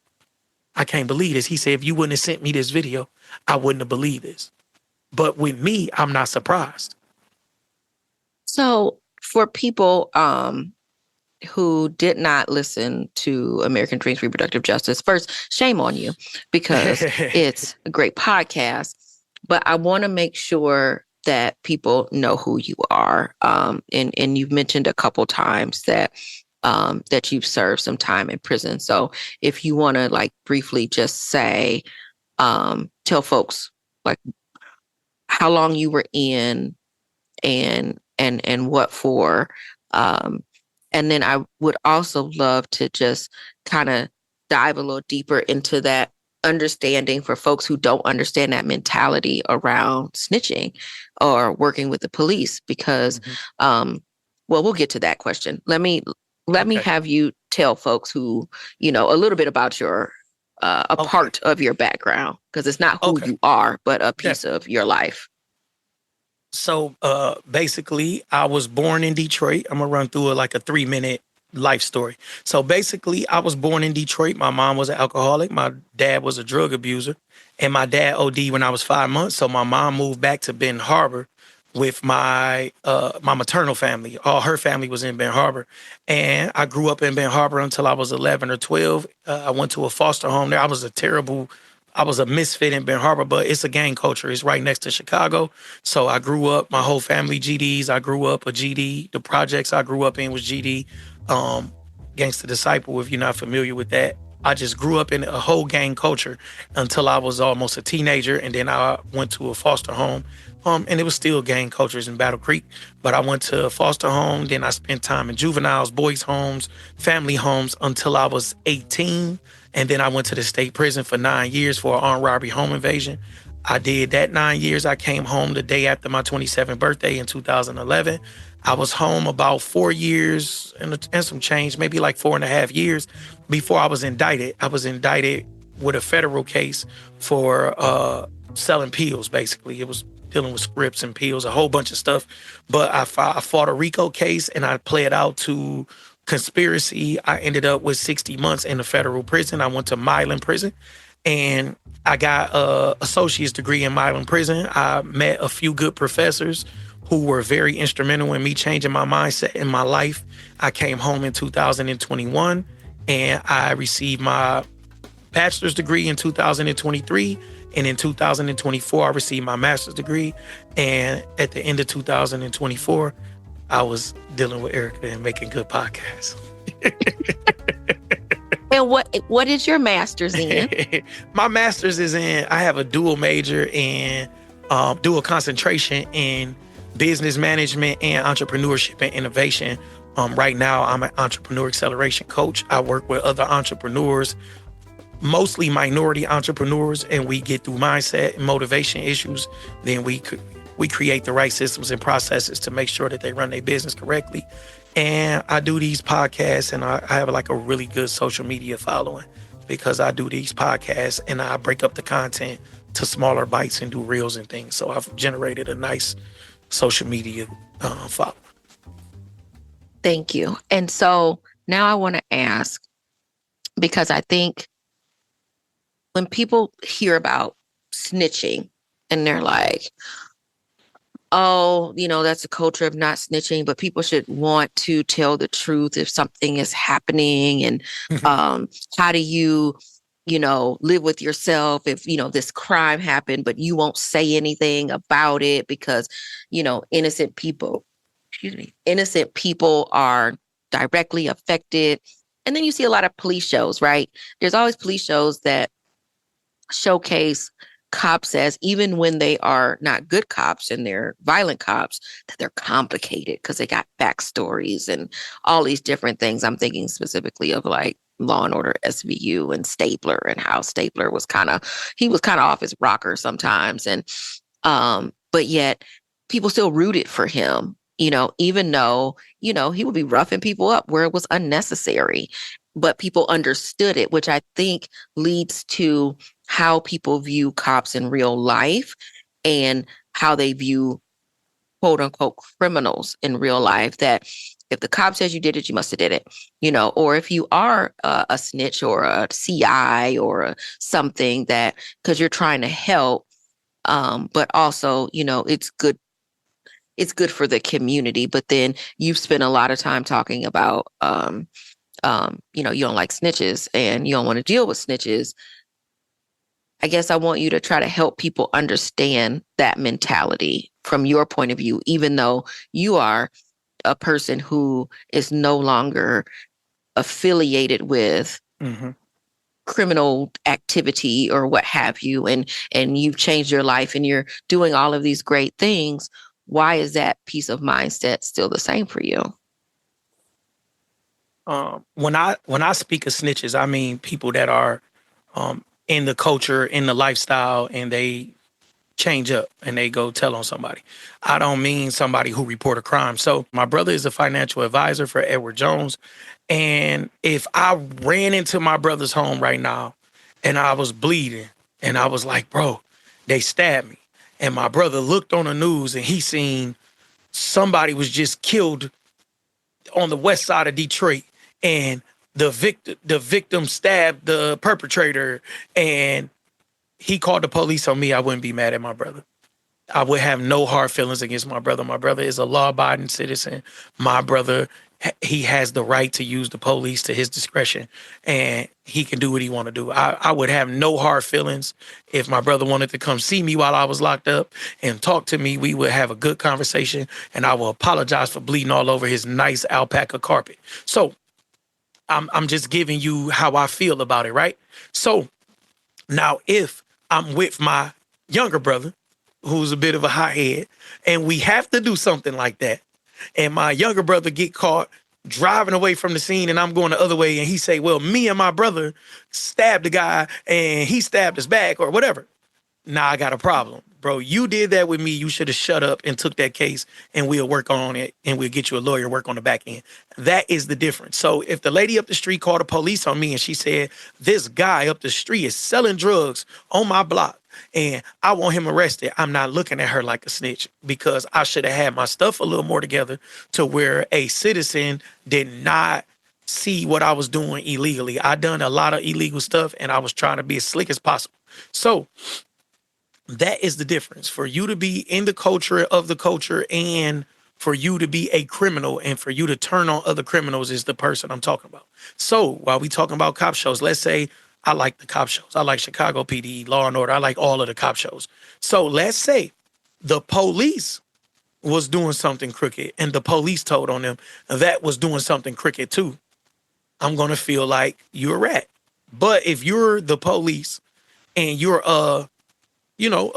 I can't believe this. He said, if you wouldn't have sent me this video, I wouldn't have believed this. But with me, I'm not surprised. So for people who did not listen to American Dreams Reproductive Justice, first, shame on you, because it's a great podcast. But I want to make sure that people know who you are. And you've mentioned a couple times that you've served some time in prison. So if you want to briefly just say, tell folks how long you were in and what for. And then I would also love to just kind of dive a little deeper into that understanding for folks who don't understand that mentality around snitching or working with the police, because, we'll get to that question. Let me have you tell folks who, a little bit about your, part of your background, because it's not who you are, but a piece of your life. So basically, I was born in Detroit. I'm going to run through a 3-minute life story. So basically, I was born in Detroit. My mom was an alcoholic. My dad was a drug abuser. And my dad OD'd when I was 5 months. So my mom moved back to Benton Harbor with my maternal family. All her family was in Benton Harbor. And I grew up in Benton Harbor until I was 11 or 12. I went to a foster home there. I was a misfit in Benton Harbor, but it's a gang culture. It's right next to Chicago. So I grew up, my whole family GDs. I grew up a GD. The projects I grew up in was GD. Gangsta Disciple, if you're not familiar with that. I just grew up in a whole gang culture until I was almost a teenager. And then I went to a foster home. And it was still gang cultures in Battle Creek. But I went to a foster home. Then I spent time in juveniles, boys' homes, family homes until I was 18. And then I went to the state prison for 9 years for an armed robbery home invasion. I did that 9 years. I came home the day after my 27th birthday in 2011. I was home about 4 years and some change, maybe 4.5 years before I was indicted. I was indicted with a federal case for selling pills, basically. It was dealing with scripts and pills, a whole bunch of stuff. But I fought a RICO case, and I pled out to conspiracy. I ended up with 60 months in the federal prison. I went to Milan prison, and I got an associate's degree in Milan prison. I met a few good professors who were very instrumental in me changing my mindset in my life. I came home in 2021, and I received my bachelor's degree in 2023. And in 2024, I received my master's degree. And at the end of 2024, I was dealing with Erica and making good podcasts. And what is your master's in? My master's is I have a dual major and dual concentration in business management and entrepreneurship and innovation. Right now, I'm an entrepreneur acceleration coach. I work with other entrepreneurs mostly minority entrepreneurs, and we get through mindset and motivation issues, then we create the right systems and processes to make sure that they run their business correctly. And I do these podcasts, and I have like a really good social media following because I do these podcasts and I break up the content to smaller bites and do reels and things. So I've generated a nice social media following. Thank you. And so now I want to ask, because I think when people hear about snitching and they're like, oh, that's a culture of not snitching, but people should want to tell the truth if something is happening. And how do you, live with yourself if, this crime happened, but you won't say anything about it because, innocent people are directly affected. And then you see a lot of police shows, right? There's always police shows that showcase cops as, even when they are not good cops and they're violent cops, that they're complicated because they got backstories and all these different things. I'm thinking specifically of like Law and Order SVU and Stapler, and how Stapler was kind of off his rocker sometimes. And but yet people still rooted for him, even though, he would be roughing people up where it was unnecessary. But people understood it, which I think leads to how people view cops in real life and how they view quote unquote criminals in real life. That if the cop says you did it, you must have did it, or if you are a snitch or a CI or something, that because you're trying to help, but also, it's good for the community. But then you've spent a lot of time talking about, you don't like snitches and you don't want to deal with snitches. I guess I want you to try to help people understand that mentality from your point of view, even though you are a person who is no longer affiliated with criminal activity or what have you, and you've changed your life and you're doing all of these great things. Why is that piece of mindset still the same for you? When I speak of snitches, I mean people that are in the culture, in the lifestyle, and they change up and they go tell on somebody. I don't mean somebody who report a crime. So my brother is a financial advisor for Edward Jones. And if I ran into my brother's home right now and I was bleeding and I was like, bro, they stabbed me. And my brother looked on the news and he seen somebody was just killed on the west side of Detroit, and the victim stabbed the perpetrator, and he called the police on me, I wouldn't be mad at my brother. I would have no hard feelings against my brother. My brother is a law-abiding citizen. My brother, he has the right to use the police to his discretion, and he can do what he want to do. I would have no hard feelings if my brother wanted to come see me while I was locked up and talk to me. We would have a good conversation, and I will apologize for bleeding all over his nice alpaca carpet. So I'm just giving you how I feel about it, right? So now if I'm with my younger brother, who's a bit of a hothead, and we have to do something like that, and my younger brother get caught driving away from the scene and I'm going the other way, and he say, well, me and my brother stabbed the guy and he stabbed us back or whatever. Now I got a problem. Bro, you did that with me. You should have shut up and took that case, and we'll work on it, and we'll get you a lawyer, work on the back end. That is the difference. So if the lady up the street called the police on me and she said, this guy up the street is selling drugs on my block and I want him arrested, I'm not looking at her like a snitch, because I should have had my stuff a little more together to where a citizen did not see what I was doing illegally. I done a lot of illegal stuff and I was trying to be as slick as possible. So that is the difference. For you to be in the culture of the culture and for you to be a criminal and for you to turn on other criminals is the person I'm talking about. So while we talking about cop shows, let's say I like the cop shows. I like Chicago PD, Law and Order. I like all of the cop shows. So let's say the police was doing something crooked and the police told on them that was doing something crooked too. I'm going to feel like you're a rat. But if you're the police and you're a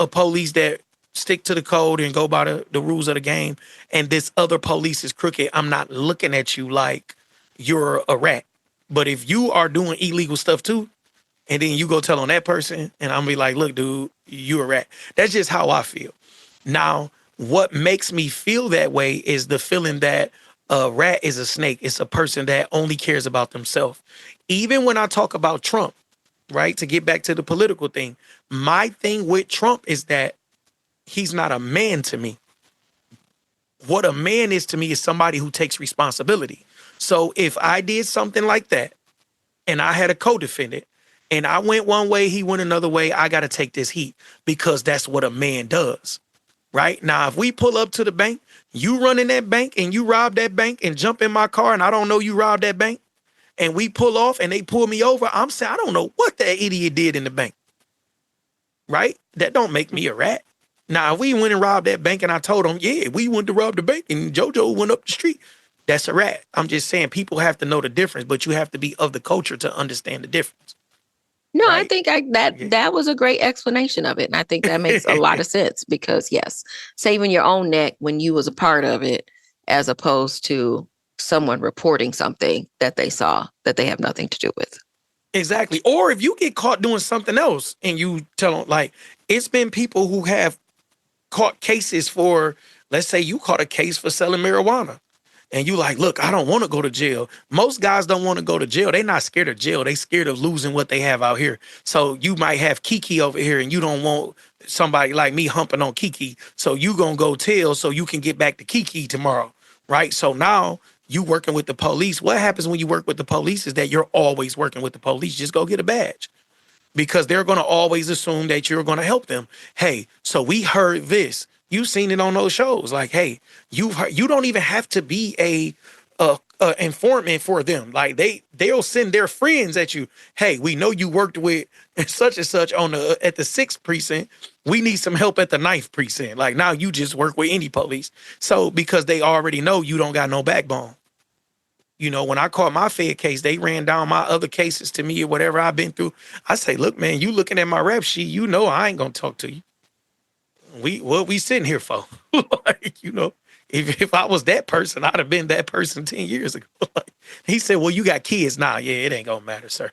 police that stick to the code and go by the rules of the game, and this other police is crooked, I'm not looking at you like you're a rat. But if you are doing illegal stuff too, And then you go tell on that person, and I'm be like, look, dude, you a rat. That's just how I feel. Now, what makes me feel that way is the feeling that a rat is a snake. It's a person that only cares about themselves. Even when I talk about Trump, right, to get back to the political thing, my thing with Trump is that he's not a man to me. What a man is to me is somebody who takes responsibility. So if I did something like that and I had a co-defendant and I went one way, he went another way, I got to take this heat because that's what a man does. Right? Now, if we pull up to the bank, you run in that bank and you rob that bank and jump in my car and I don't know you robbed that bank and we pull off and they pull me over, I'm saying, I don't know what that idiot did in the bank. Right? That don't make me a rat. Now, if we went and robbed that bank and I told them, yeah, we went to rob the bank and JoJo went up the street, that's a rat. I'm just saying people have to know the difference, but you have to be of the culture to understand the difference. No, Right? I think that was a great explanation of it. And I think that makes a lot of sense because, yes, saving your own neck when you was a part of it, as opposed to someone reporting something that they saw that they have nothing to do with. Exactly. Or if you get caught doing something else and you tell them, like, it's been people who have caught cases for, let's say you caught a case for selling marijuana. And you like, look, I don't want to go to jail. Most guys don't want to go to jail. They're not scared of jail. They scared of losing what they have out here. So you might have Kiki over here and you don't want somebody like me humping on Kiki. So you going to go tell so you can get back to Kiki tomorrow, right? So now you working with the police. What happens when you work with the police is that you're always working with the police. Just go get a badge because they're going to always assume that you're going to help them. Hey, so we heard this. You've seen it on those shows. Like, hey, you don't even have to be a informant for them. Like they'll send their friends at you. Hey, we know you worked with such and such at the 6th precinct. We need some help at the 9th precinct. Like now you just work with any police. So because they already know you don't got no backbone. You know, when I caught my Fed case, they ran down my other cases to me or whatever I've been through. I say, look, man, you looking at my rep sheet, you know I ain't gonna talk to you. What we sitting here for? Like, you know, if I was that person, I'd have been that person 10 years ago. Like, he said, well, you got kids now. Yeah, it ain't gonna matter, sir.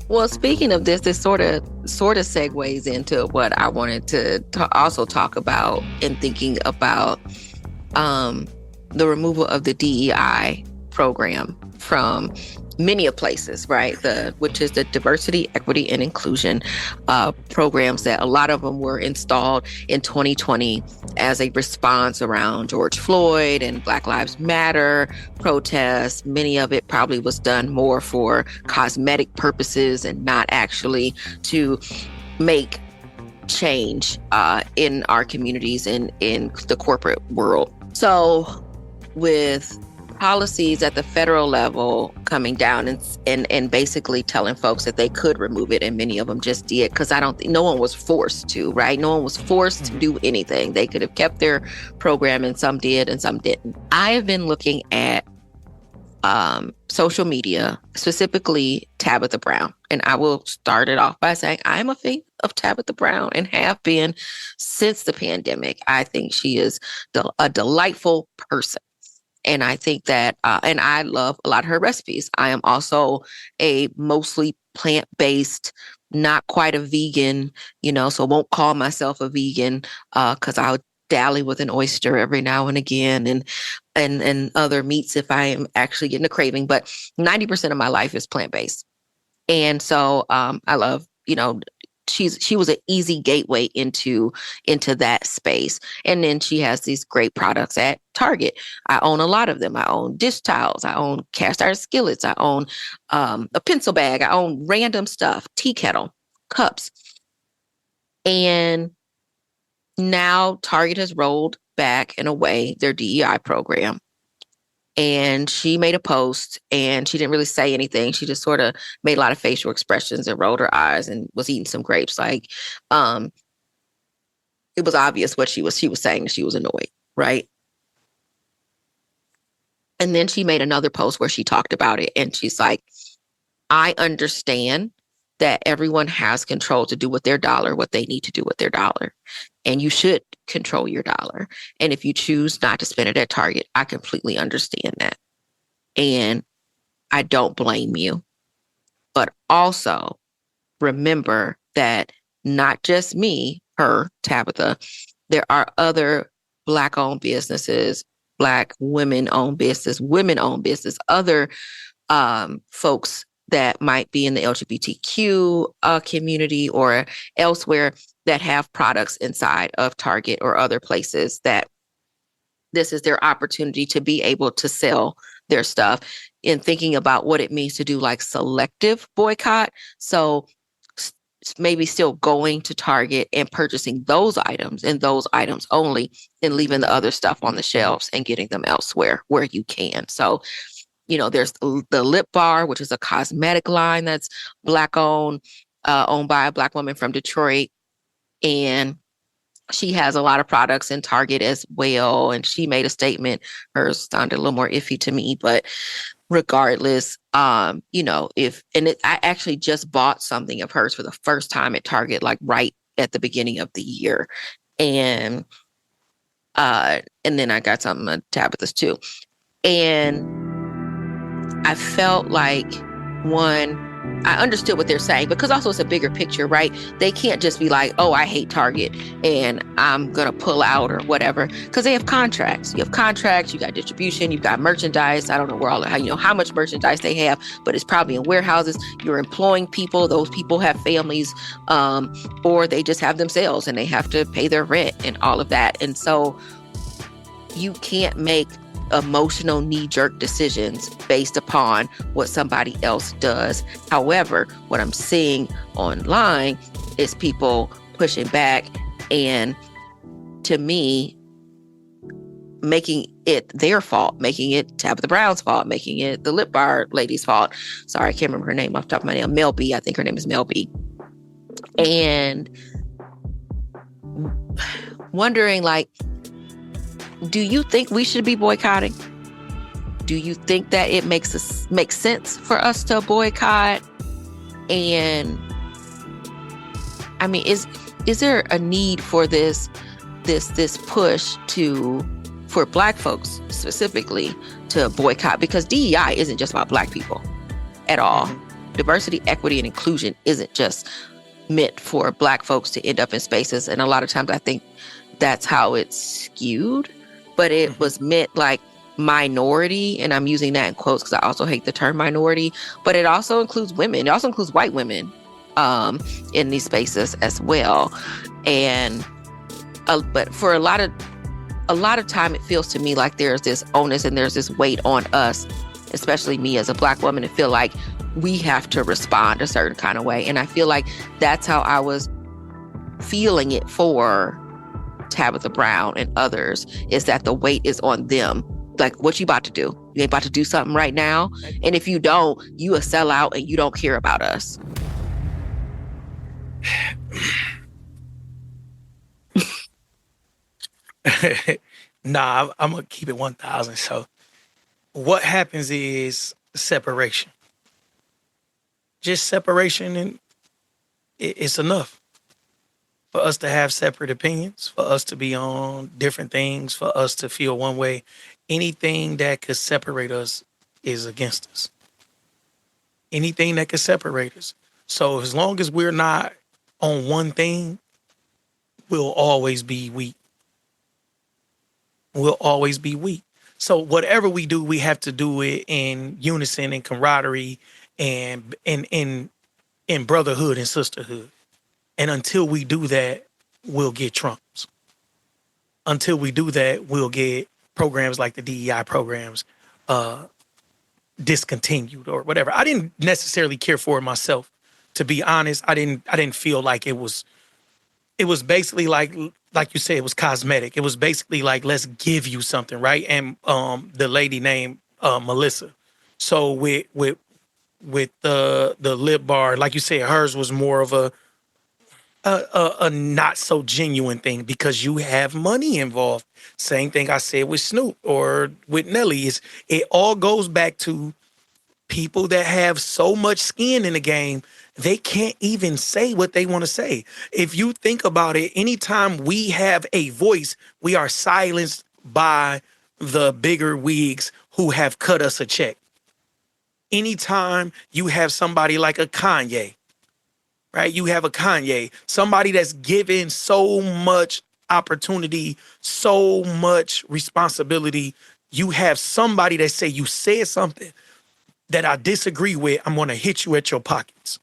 Well, speaking of this sort of segues into what I wanted to also talk about in thinking about the removal of the DEI program from many of places, right? Which is the diversity, equity, and inclusion programs that a lot of them were installed in 2020 as a response around George Floyd and Black Lives Matter protests. Many of it probably was done more for cosmetic purposes and not actually to make change in our communities and in the corporate world. So with policies at the federal level coming down and basically telling folks that they could remove it, and many of them just did, because I don't think no one was forced to, right? No one was forced to do anything. They could have kept their program, and some did and some didn't. I have been looking at social media, specifically Tabitha Brown. And I will start it off by saying I'm a fan of Tabitha Brown and have been since the pandemic. I think she is a delightful person. And I think that, and I love a lot of her recipes. I am also a mostly plant-based, not quite a vegan, so won't call myself a vegan because I'll dally with an oyster every now and again and other meats if I am actually getting a craving. But 90% of my life is plant-based. And so I love, she was an easy gateway into that space. And then she has these great products at Target. I own a lot of them. I own dish towels. I own cast iron skillets. I own a pencil bag. I own random stuff, tea kettle, cups. And now Target has rolled back in a way their DEI program. And she made a post and she didn't really say anything. She just sort of made a lot of facial expressions and rolled her eyes and was eating some grapes. Like, it was obvious what she was saying. She was annoyed, right? And then she made another post where she talked about it. And she's like, I understand that everyone has control to do with their dollar what they need to do with their dollar. And you should control your dollar. And if you choose not to spend it at Target, I completely understand that. And I don't blame you. But also remember that not just me, her, Tabitha, there are other Black-owned businesses, Black women-owned business, other folks that might be in the LGBTQ community or elsewhere that have products inside of Target or other places that this is their opportunity to be able to sell their stuff, in thinking about what it means to do like selective boycott. So maybe still going to Target and purchasing those items and those items only, and leaving the other stuff on the shelves and getting them elsewhere where you can. So, there's the Lip Bar, which is a cosmetic line that's Black owned, owned by a Black woman from Detroit. And she has a lot of products in Target as well. And she made a statement. Hers sounded a little more iffy to me, but regardless, I actually just bought something of hers for the first time at Target, like right at the beginning of the year. And then I got something at Tabitha's too. And I felt like, one, I understood what they're saying, because also it's a bigger picture, right? They can't just be like, oh, I hate Target and I'm going to pull out or whatever, because they have contracts. You have contracts, you got distribution, you've got merchandise. I don't know how much merchandise they have, but it's probably in warehouses. You're employing people. Those people have families, or they just have themselves and they have to pay their rent and all of that. And so you can't make emotional knee-jerk decisions based upon what somebody else does. However, what I'm seeing online is people pushing back and, to me, making it their fault, making it Tabitha Brown's fault, making it the Lip Bar lady's fault. Sorry, I can't remember her name off the top of my head. Mel B. I think her name is Mel B. And wondering, like, do you think we should be boycotting? Do you think that it makes sense for us to boycott? And I mean, is there a need for this push for Black folks specifically to boycott? Because DEI isn't just about Black people at all. Diversity, equity, and inclusion isn't just meant for Black folks to end up in spaces. And a lot of times I think that's how it's skewed. But it was meant like minority, and I'm using that in quotes because I also hate the term minority, but it also includes women. It also includes white women in these spaces as well. And but for a lot of time, it feels to me like there's this onus and there's this weight on us, especially me as a Black woman, to feel like we have to respond a certain kind of way. And I feel like that's how I was feeling it for Tabitha Brown and others, is that the weight is on them. Like, what you about to do? You ain't about to do something right now? And if you don't, you a sellout and you don't care about us. Nah, I'm going to keep it 1,000. So what happens is separation. Just separation, and it's enough for us to have separate opinions, for us to be on different things, for us to feel one way. Anything that could separate us is against us. Anything that could separate us. So as long as we're not on one thing, we'll always be weak. We'll always be weak. So whatever we do, we have to do it in unison and camaraderie and in brotherhood and sisterhood. And until we do that, we'll get Trumps. Until we do that, we'll get programs like the DEI programs discontinued or whatever. I didn't necessarily care for it myself, to be honest. I didn't feel like it was basically like you said, it was cosmetic. It was basically like, let's give you something, right? And the lady named Melissa. So with the Lip Bar, like you said, hers was more of a not so genuine thing because you have money involved. Same thing I said with Snoop or with Nelly. It all goes back to people that have so much skin in the game, they can't even say what they want to say. If you think about it, anytime we have a voice, we are silenced by the bigger wigs who have cut us a check. anytime you have somebody like a Kanye, right? You have a Kanye, somebody that's given so much opportunity, so much responsibility. You have somebody that say, you said something that I disagree with, I'm going to hit you at your pockets.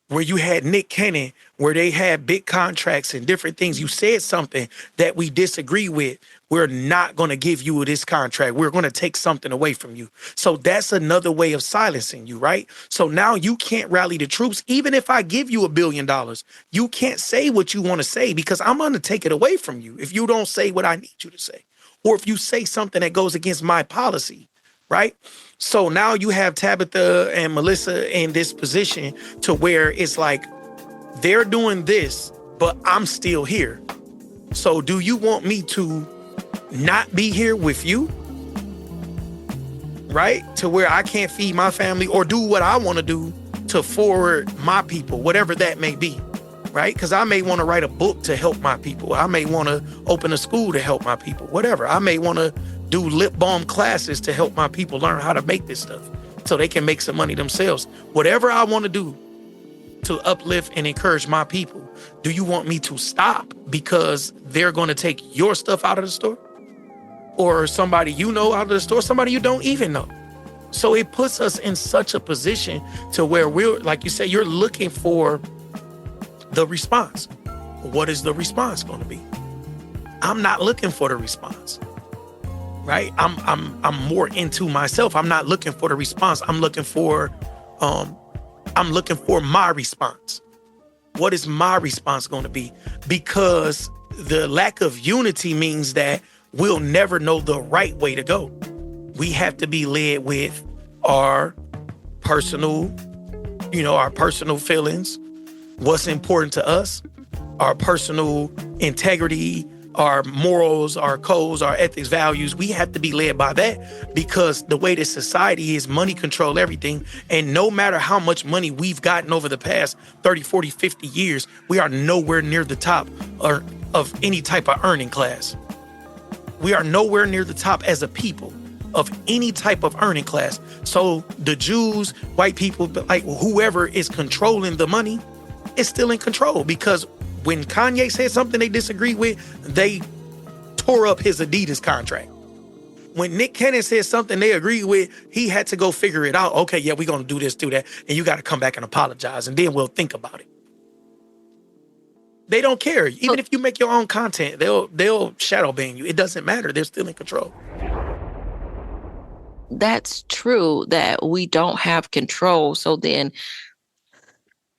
Where you had Nick Cannon, where they had big contracts and different things. You said something that we disagree with. We're not going to give you this contract. We're going to take something away from you. So that's another way of silencing you, right? So now you can't rally the troops. Even if I give you $1 billion, you can't say what you want to say because I'm going to take it away from you if you don't say what I need you to say. Or if you say something that goes against my policy, right? So now you have Tabitha and Melissa in this position to where it's like they're doing this, but I'm still here. So do you want me to not be here with you? Right? To where I can't feed my family or do what I want to do to forward my people, whatever that may be. Right? Because I may want to write a book to help my people. I may want to open a school to help my people, whatever. I may want to do lip balm classes to help my people learn how to make this stuff so they can make some money themselves. Whatever I want to do to uplift and encourage my people, do you want me to stop because they're going to take your stuff out of the store? Or somebody you know out of the store, somebody you don't even know? So it puts us in such a position to where we're, like you said, you're looking for the response. What is the response going to be? I'm not looking for the response. Right? I'm more into myself. I'm not looking for the response. I'm looking for my response. What is my response going to be? Because the lack of unity means that we'll never know the right way to go. We have to be led with our personal, our personal feelings, what's important to us, our personal integrity, our morals, our codes, our ethics, values. We have to be led by that because the way this society is, money control everything. And no matter how much money we've gotten over the past 30, 40, 50 years, we are nowhere near the top of any type of earning class. We are nowhere near the top as a people of any type of earning class. So the Jews, white people, like whoever is controlling the money is still in control because when Kanye said something they disagree with, they tore up his Adidas contract. When Nick Cannon said something they agreed with, he had to go figure it out. Okay, yeah, we're going to do this, do that. And you got to come back and apologize. And then we'll think about it. They don't care. Even if you make your own content, they'll shadow ban you. It doesn't matter. They're still in control. That's true that we don't have control. So then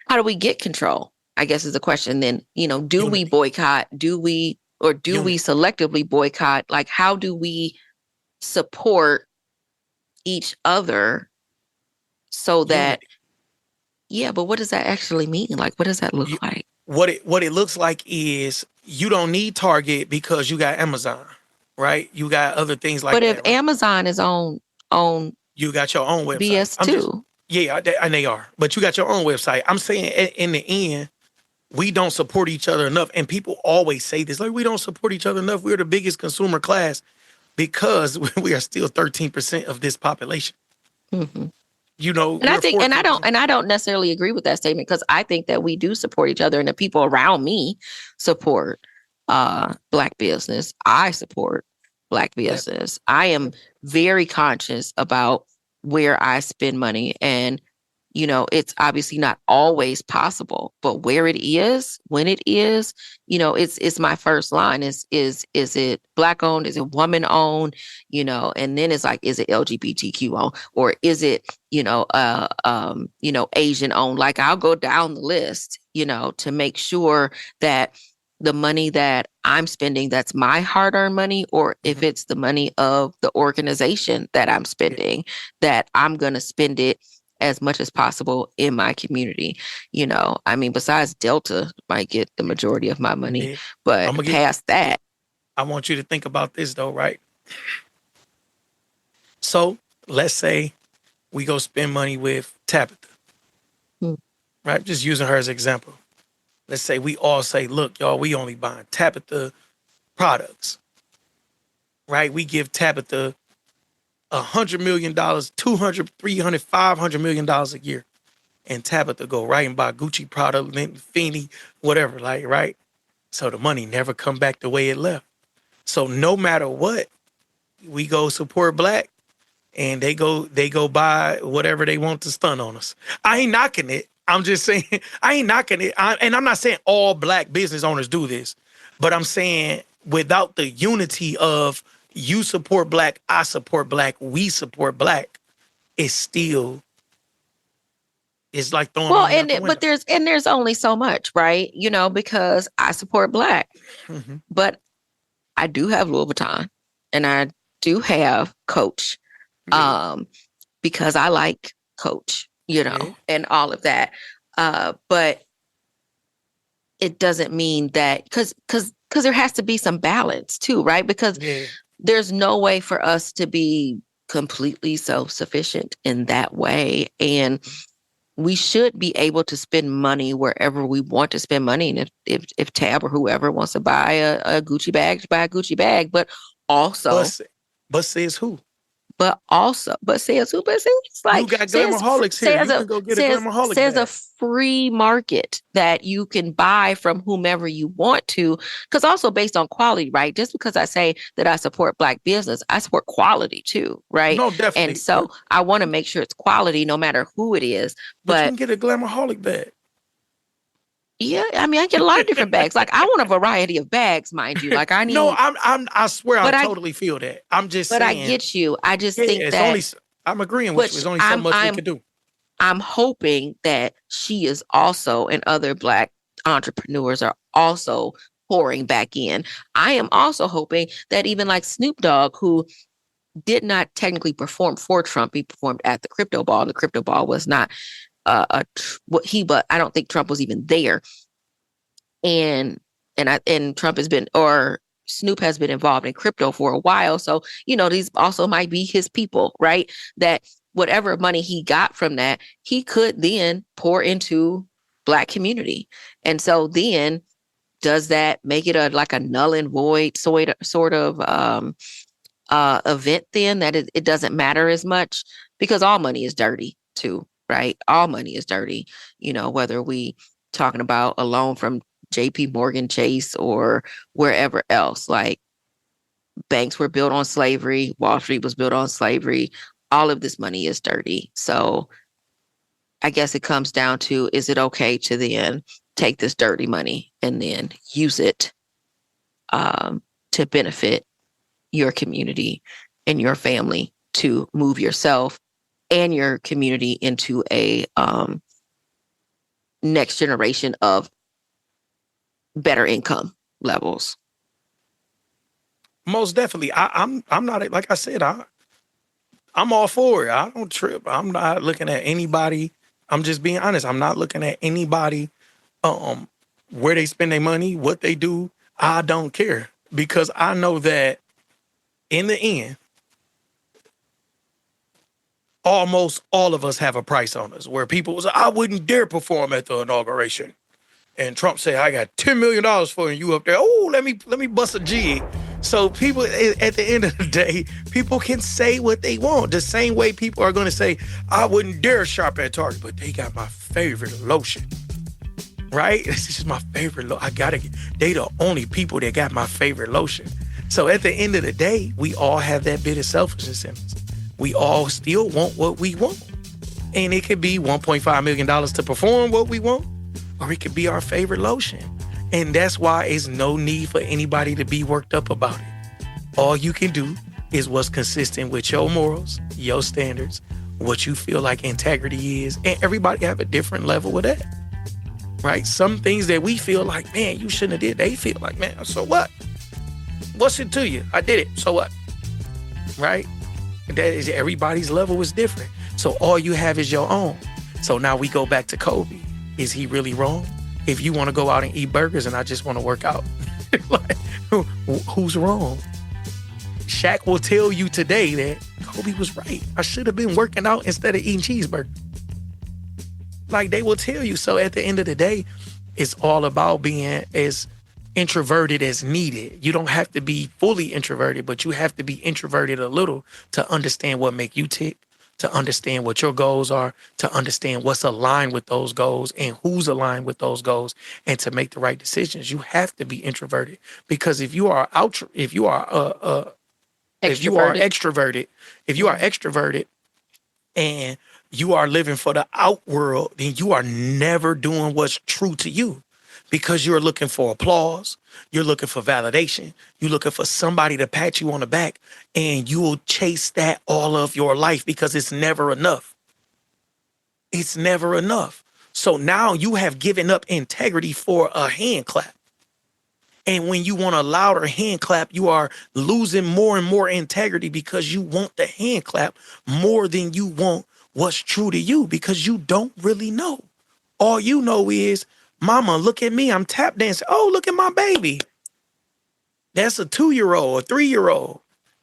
how do we get control? I guess is the question. Then, do we boycott? Do we selectively boycott? Like, how do we support each other so that, but what does that actually mean? Like, what does that look like? What it looks like is you don't need Target because you got Amazon, right? You got other things like that. But if right? Amazon is on you got your own website. BS too. And they are. But you got your own website. I'm saying in the end, we don't support each other enough. And people always say this, like, we don't support each other enough. We're the biggest consumer class because we are still 13% of this population. Mm-hmm. And I don't necessarily agree with that statement because I think that we do support each other and the people around me support Black business. I support Black business. Yep. I am very conscious about where I spend money and it's obviously not always possible, but where it is, when it is, it's my first line is it Black owned? Is it woman owned? And then it's like, is it LGBTQ owned or is it, Asian owned? Like I'll go down the list, to make sure that the money that I'm spending, that's my hard-earned money, or if it's the money of the organization that I'm spending, that I'm going to spend it as much as possible in my community. Besides Delta might get the majority of my money, but past that. I want you to think about this though, right? So let's say we go spend money with Tabitha, right? Just using her as an example. Let's say we all say, look, y'all, we only buying Tabitha products, right? We give Tabitha $100 million, $200, $300, $500 million a year. And Tabitha go right and buy Gucci product, Fendi, whatever, like, right? So the money never come back the way it left. So no matter what, we go support Black, and they go buy whatever they want to stunt on us. I ain't knocking it. I'm just saying, I ain't knocking it. And I'm not saying all Black business owners do this, but I'm saying without the unity of you support Black, I support Black, we support Black, it's still, it's like throwing money out the window. But there's only so much, right? You know, because I support Black, but I do have Louis Vuitton and I do have Coach, because I like Coach, you know, and all of that. But it doesn't mean that, because there has to be some balance too, right? Because there's no way for us to be completely self-sufficient in that way. And we should be able to spend money wherever we want to spend money. And if Tab or whoever wants to buy a Gucci bag, to buy a Gucci bag, but also. But says who? But says who? But see, it's like, you got Glamourholics here. You can go get a Glamourholic There's bag. a free market that you can buy from whomever you want to, because also based on quality, right? Just because I say that I support Black business, I support quality too, right? No, definitely. And so I want to make sure it's quality no matter who it is. But you can get a Glamourholic bag. Yeah, I mean, I get a lot of different bags. Like, I want a variety of bags, mind you. Like, I need. No, I swear, I totally feel that. I'm just saying. But I get you. I just think that I'm agreeing with you. There's only so much we can do. I'm hoping that she is also, and other Black entrepreneurs are also pouring back in. I am also hoping that even like Snoop Dogg, who did not technically perform for Trump, he performed at the crypto ball. The crypto ball was not but I don't think Trump was even there. And Trump has been, or Snoop has been involved in crypto for a while. So, you know, these also might be his people, right? That whatever money he got from that, he could then pour into Black community. And so then does that make it like a null and void sort of event then, that it doesn't matter as much? Because all money is dirty too. Right? All money is dirty, you know, whether we talking about a loan from JP Morgan Chase or wherever else. Like, banks were built on slavery. Wall Street was built on slavery. All of this money is dirty. So I guess it comes down to, is it okay to then take this dirty money and then use it to benefit your community and your family, to move yourself and your community into a next generation of better income levels? Most definitely. I'm not, like I said, I'm all for it. I don't trip. I'm not looking at anybody. I'm just being honest. I'm not looking at anybody where they spend their money, what they do. I don't care, because I know that in the end, almost all of us have a price on us, where people say, I wouldn't dare perform at the inauguration. And Trump said, I got $10 million for you up there. Oh, let me bust a jig. So people, at the end of the day, people can say what they want. The same way people are going to say, I wouldn't dare shop at Target, but they got my favorite lotion. Right? This is my favorite lotion. They the only people that got my favorite lotion. So at the end of the day, we all have that bit of selfishness in us. We all still want what we want. And it could be $1.5 million to perform what we want, or it could be our favorite lotion. And that's why it's no need for anybody to be worked up about it. All you can do is what's consistent with your morals, your standards, what you feel like integrity is. And everybody have a different level with that, right? Some things that we feel like, man, you shouldn't have did. They feel like, man, so what? What's it to you? I did it. So what? Right? That is, everybody's level is different. So all you have is your own. So now we go back to Kobe. Is he really wrong? If you want to go out and eat burgers and I just want to work out, like, who's wrong? Shaq will tell you today that Kobe was right. I should have been working out instead of eating cheeseburgers. Like, they will tell you. So at the end of the day, it's all about being as introverted as needed. You don't have to be fully introverted, but you have to be introverted a little to understand what make you tick, to understand what your goals are, to understand what's aligned with those goals and who's aligned with those goals, and to make the right decisions. You have to be introverted, because if you are Extroverted. extroverted, if you are extroverted and you are living for the out world, then you are never doing what's true to you, because you're looking for applause. You're looking for validation. You're looking for somebody to pat you on the back, and you will chase that all of your life because it's never enough. It's never enough. So now you have given up integrity for a hand clap. And when you want a louder hand clap, you are losing more and more integrity, because you want the hand clap more than you want what's true to you, because you don't really know. All you know is, mama, look at me, I'm tap dancing. Oh, look at my baby. That's a 2-year-old, a 3-year-old.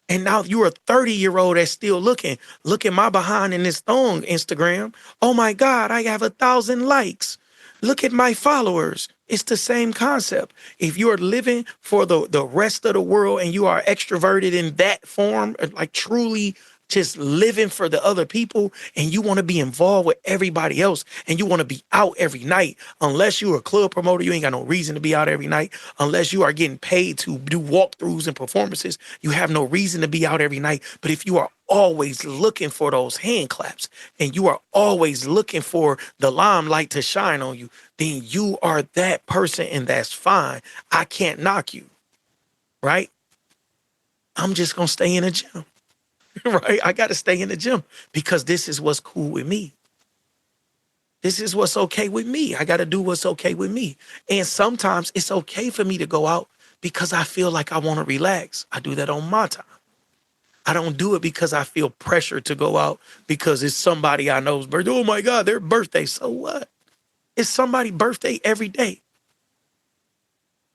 And now you're a 30-year-old that's still looking. Look at my behind in this thong, Instagram. Oh my God, I have 1,000 likes. Look at my followers. It's the same concept. If you are living for the rest of the world and you are extroverted in that form, like truly just living for the other people, and you want to be involved with everybody else, and you want to be out every night, unless you're a club promoter, you ain't got no reason to be out every night. Unless you are getting paid to do walkthroughs and performances, you have no reason to be out every night. But if you are always looking for those hand claps, and you are always looking for the limelight to shine on you, then you are that person, and that's fine. I can't knock you, right? I'm just going to stay in the gym. Right? I got to stay in the gym, because this is what's cool with me. This is what's okay with me. I got to do what's okay with me. And sometimes it's okay for me to go out because I feel like I want to relax. I do that on my time. I don't do it because I feel pressure to go out because it's somebody I know's birthday. Oh my God, their birthday. So what? It's somebody's birthday every day.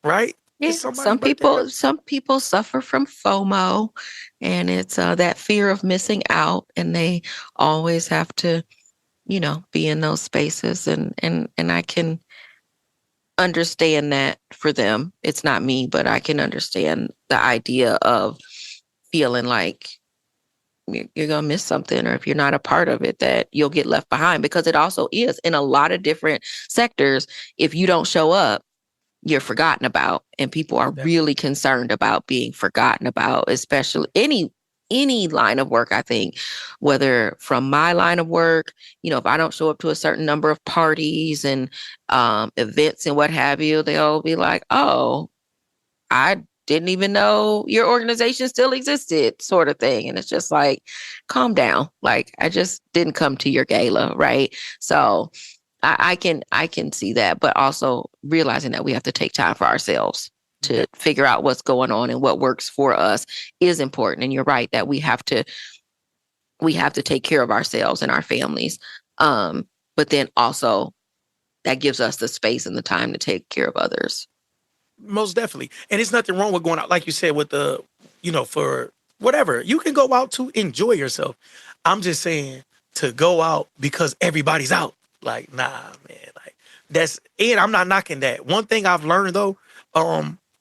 Right? Yeah, It's somebody's birthday. some people suffer from FOMO, and it's that fear of missing out, and they always have to, be in those spaces, and I can understand that for them. It's not me, but I can understand the idea of feeling like you're going to miss something, or if you're not a part of it, that you'll get left behind, because it also is in a lot of different sectors. If you don't show up, you're forgotten about, and people are really concerned about being forgotten about, especially any line of work. I think, whether from my line of work, if I don't show up to a certain number of parties and events and what have you, they'll be like, oh, I didn't even know your organization still existed, sort of thing. And it's just like, calm down. Like, I just didn't come to your gala, right? So I can see that, but also realizing that we have to take time for ourselves to figure out what's going on and what works for us is important. And you're right that we have to take care of ourselves and our families. But then also that gives us the space and the time to take care of others. Most definitely. And it's nothing wrong with going out, like you said, with for whatever. You can go out to enjoy yourself. I'm just saying, to go out because everybody's out. Like, nah, man. Like, and I'm not knocking that. One thing I've learned though,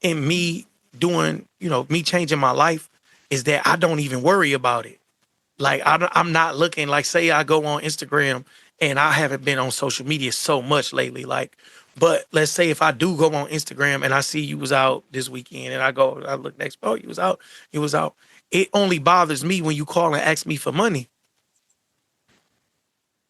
in me doing, me changing my life, is that I don't even worry about it. Like, I'm not looking, like, say I go on Instagram, and I haven't been on social media so much lately. Like, but let's say if I do go on Instagram and I see you was out this weekend, and I look next, oh, you was out. It only bothers me when you call and ask me for money.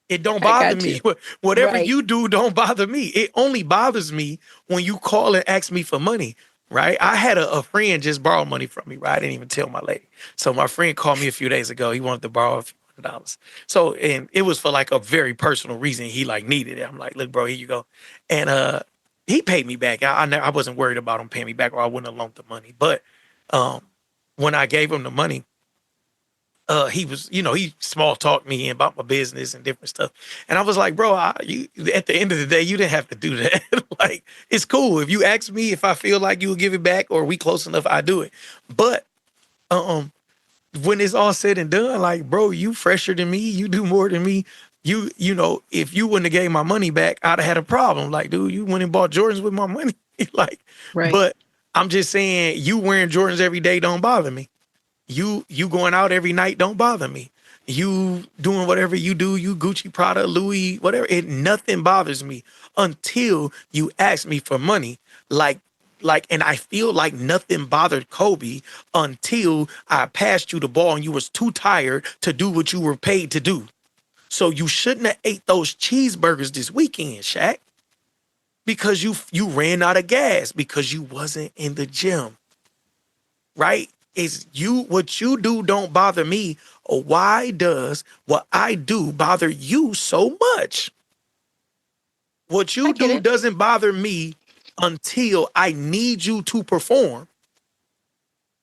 It don't bother me. Whatever you do don't bother me. It only bothers me when you call and ask me for money, right? I had a friend just borrow money from me, right? I didn't even tell my lady. So my friend called me a few days ago. He wanted to borrow a few $100. So, and it was for like a very personal reason. He like needed it. I'm like, look, bro, here you go. And he paid me back. I wasn't worried about him paying me back, or I wouldn't have loaned the money. But when I gave him the money, he was, he small talked me about my business and different stuff. And I was like, bro, at the end of the day, you didn't have to do that. Like, it's cool. If you ask me if I feel like you will give it back, or we close enough, I do it. But when it's all said and done, like, bro, you fresher than me. You do more than me. If you wouldn't have gave my money back, I'd have had a problem. Like, dude, you went and bought Jordans with my money. Like, Right. but I'm just saying, you wearing Jordans every day don't bother me. You going out every night don't bother me. You doing whatever you do, you Gucci, Prada, Louis, whatever, nothing bothers me until you ask me for money. And I feel like nothing bothered Kobe until I passed you the ball and you was too tired to do what you were paid to do. So you shouldn't have ate those cheeseburgers this weekend, Shaq, because you ran out of gas because you wasn't in the gym. Right? Is what you do don't bother me, or why does what I do bother you so much? What I you get do it. doesn't bother me until I need you to perform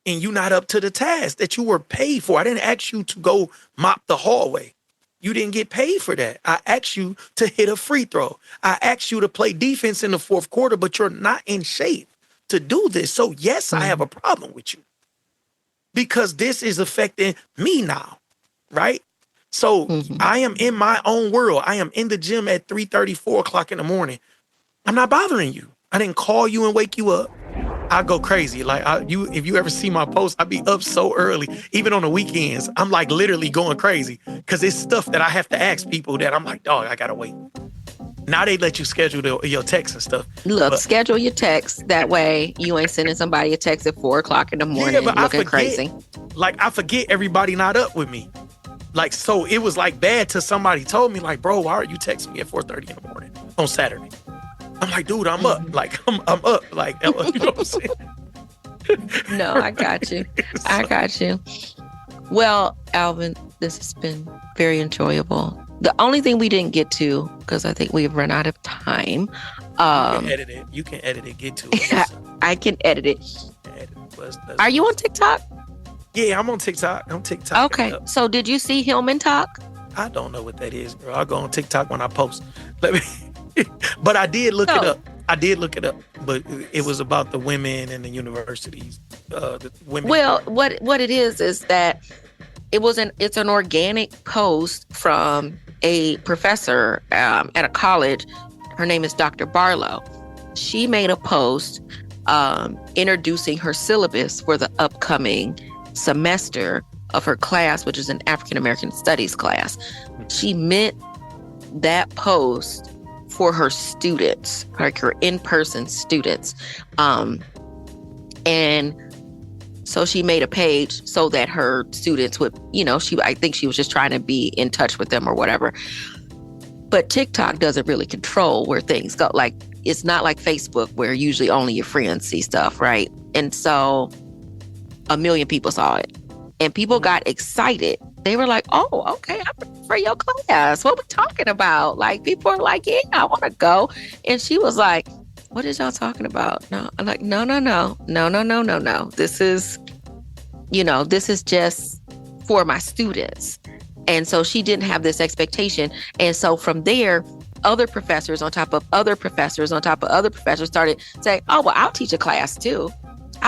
and you're not up to the task that you were paid for. I didn't ask you to go mop the hallway. You didn't get paid for that. I asked you to hit a free throw. I asked you to play defense in the fourth quarter, but you're not in shape to do this. So yes, I have a problem with you because this is affecting me now, right? So I am in my own world. I am in the gym at 3:30, 4 o'clock in the morning. I'm not bothering you. I didn't call you and wake you up. I go crazy. Like if you ever see my posts, I be up so early, even on the weekends. I'm like literally going crazy because it's stuff that I have to ask people that I'm like, dog, I gotta wait. Now they let you schedule your texts and stuff. Look, But schedule your text. That way you ain't sending somebody a text at 4 o'clock in the morning but I looking forget. crazy. Like I forget everybody not up with me. Like, so it was like bad till somebody told me like, bro, why are you texting me at 4:30 in the morning on Saturday? I'm like, dude, I'm up. Like I'm up. Like, you know what I'm saying? No, I got you. I got you. Well, Alvin, this has been very enjoyable. The only thing we didn't get to, because I think we've run out of time. You can edit it. You can edit it. Get to it. I can edit it. Edit it. Let's Are you on TikTok? Yeah, I'm on TikTok. I'm TikTok. Okay. So did you see Hillman talk? I don't know what that is, girl. I'll go on TikTok when I post. Let me. But I did look it up. I did look it up, but it was about the women and the universities. The women. Well, what it is that it's an organic post from a professor at a college. Her name is Dr. Barlow. She made a post introducing her syllabus for the upcoming semester of her class, which is an African American Studies class. She meant that post for her students, like her in-person students. And so she made a page so that her students would, I think she was just trying to be in touch with them or whatever. But TikTok doesn't really control where things go. Like, it's not like Facebook where usually only your friends see stuff, right? And so 1 million people saw it. And people got excited. They were like, oh, okay, I'm for your class. What we talking about? Like, people are like, yeah, I want to go. And she was like, what is y'all talking about? No, I'm like, no. This is, this is just for my students. And so she didn't have this expectation. And so from there, other professors on top of other professors on top of other professors started saying, oh, well, I'll teach a class too.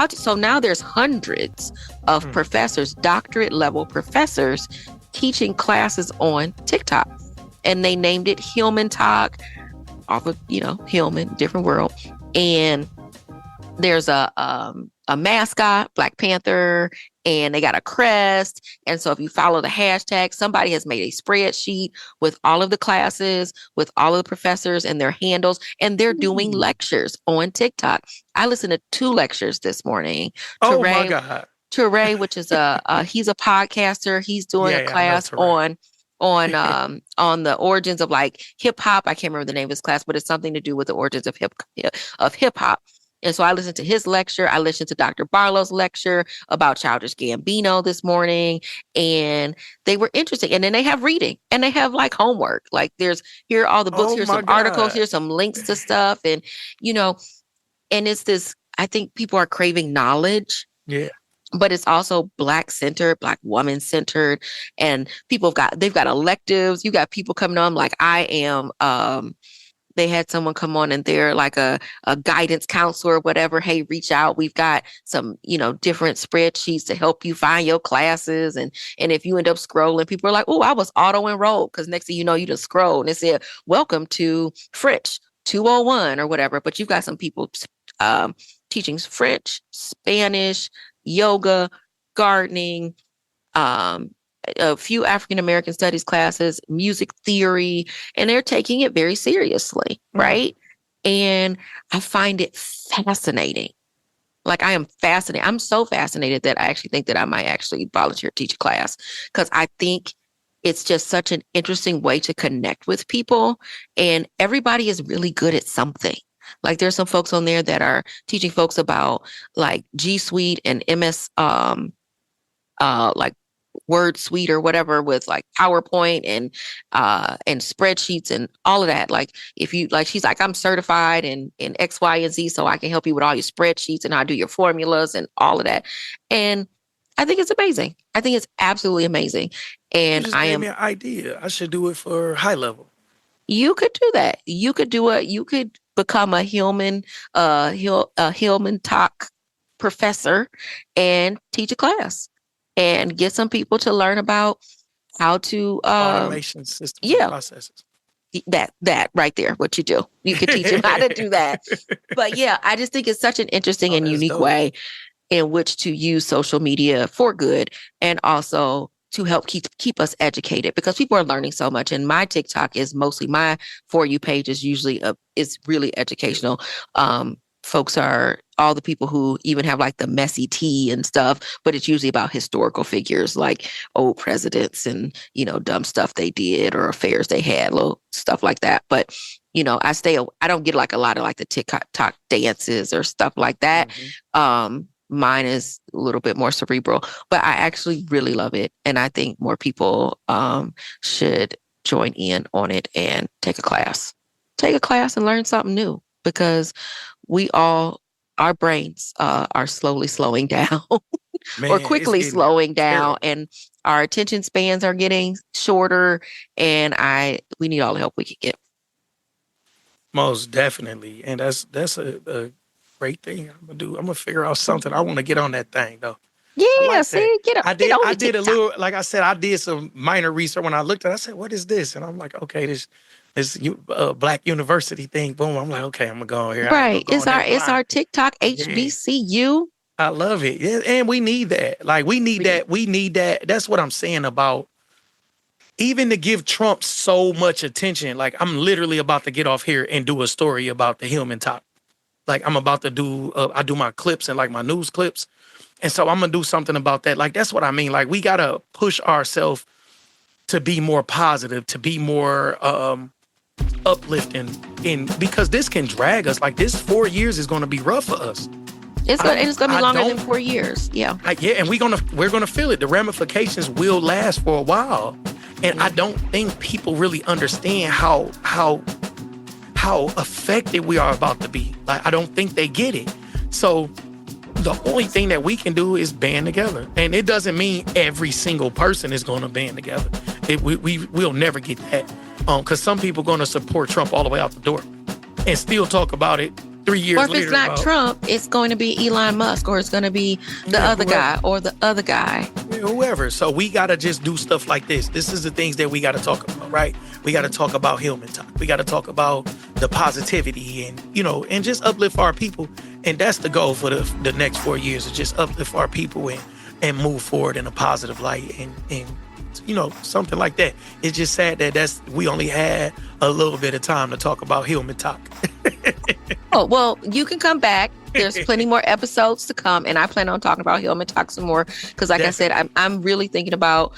So now there's hundreds of professors, doctorate level professors, teaching classes on TikTok. And they named it Hillman Talk, off of, Hillman, different world. And there's a mascot, Black Panther, and they got a crest. And so if you follow the hashtag, somebody has made a spreadsheet with all of the classes, with all of the professors and their handles, and they're doing lectures on TikTok. I listened to 2 lectures this morning. Oh my God. Teray, which is he's a podcaster. He's doing a class on the origins of like hip hop. I can't remember the name of his class, but it's something to do with the origins of hip hop. And so I listened to his lecture. I listened to Dr. Barlow's lecture about Childish Gambino this morning, and they were interesting. And then they have reading and they have like homework. Like here are all the books, here's some articles, here's some links to stuff. And, and it's this, I think people are craving knowledge. Yeah. But it's also Black centered, Black woman centered, and they've got electives. You got people coming on like I am. They had someone come on and they're like a guidance counselor or whatever. Hey, reach out. We've got some, different spreadsheets to help you find your classes. And if you end up scrolling, people are like, oh, I was auto enrolled. Because next thing you know, you just scroll and it said, welcome to Fritch 201 or whatever. But you've got some people teaching French, Spanish, yoga, gardening, a few African American studies classes, music theory, and they're taking it very seriously, right? And I find it fascinating. Like, I am fascinated. I'm so fascinated that I actually think that I might actually volunteer to teach a class, because I think it's just such an interesting way to connect with people. And everybody is really good at something. Like, there's some folks on there that are teaching folks about like G Suite and MS, like Word Suite or whatever, with like PowerPoint and spreadsheets and all of that. Like, if you like, she's like, I'm certified in X, Y, and Z, so I can help you with all your spreadsheets and how to do your formulas and all of that. And I think it's amazing. I think it's absolutely amazing. And You just gave me an idea. I should do it for high level. You could do that. You could become a Hillman, Hillman talk professor and teach a class and get some people to learn about how to Automation systems and processes. That right there, what you do. You can teach them how to do that. But yeah, I just think it's such an interesting and unique way in which to use social media for good, and also to help keep us educated, because people are learning so much. And my TikTok is mostly, my For You page is usually is really educational. Folks are all the people who even have like the messy tea and stuff, but it's usually about historical figures like old presidents and, dumb stuff they did or affairs they had, little stuff like that. But, I don't get like a lot of like the TikTok dances or stuff like that. Mine is a little bit more cerebral, but I actually really love it. And I think more people should join in on it and take a class and learn something new, because our brains are slowly slowing down or quickly slowing down, and our attention spans are getting shorter, and we need all the help we can get. Most definitely. And that's a great thing I'm gonna do. I'm gonna figure out something. I want to get on that thing though. Yeah, see, get up. I did a little, like I said, I did some minor research. When I looked at it, I said, what is this? And I'm like, okay, this Black University thing. Boom. I'm like, okay, I'm gonna go here. Right. It's our TikTok HBCU. I love it. Yeah, and we need that. Like, we need that. We need that. That's what I'm saying about, even to give Trump so much attention. Like, I'm literally about to get off here and do a story about the Hillman top. Like, I'm about to do, I do my clips and like my news clips. And so I'm going to do something about that. Like, that's what I mean. Like, we got to push ourselves to be more positive, to be more uplifting, because this can drag us. Like, this 4 years is going to be rough for us. It's going to be longer than 4 years. Yeah. And we're going to feel it. The ramifications will last for a while. And I don't think people really understand how affected we are about to be. Like, I don't think they get it. So the only thing that we can do is band together. And it doesn't mean every single person is going to band together. We'll never get that. Because some people are going to support Trump all the way out the door and still talk about it 3 years later. Or if it's not Trump, it's going to be Elon Musk, or it's going to be the other guy or the other guy. Whoever. So we got to just do stuff like this. This is the things that we got to talk about, right? We got to talk about Hillman talk. We got to talk about the positivity and, and just uplift our people. And that's the goal for the next 4 years, is just uplift our people and move forward in a positive light and something like that. It's just sad that we only had a little bit of time to talk about Hillman talk. Oh, well, you can come back. There's plenty more episodes to come, and I plan on talking about Hillman talk some more, because like Definitely. I said, I'm really thinking about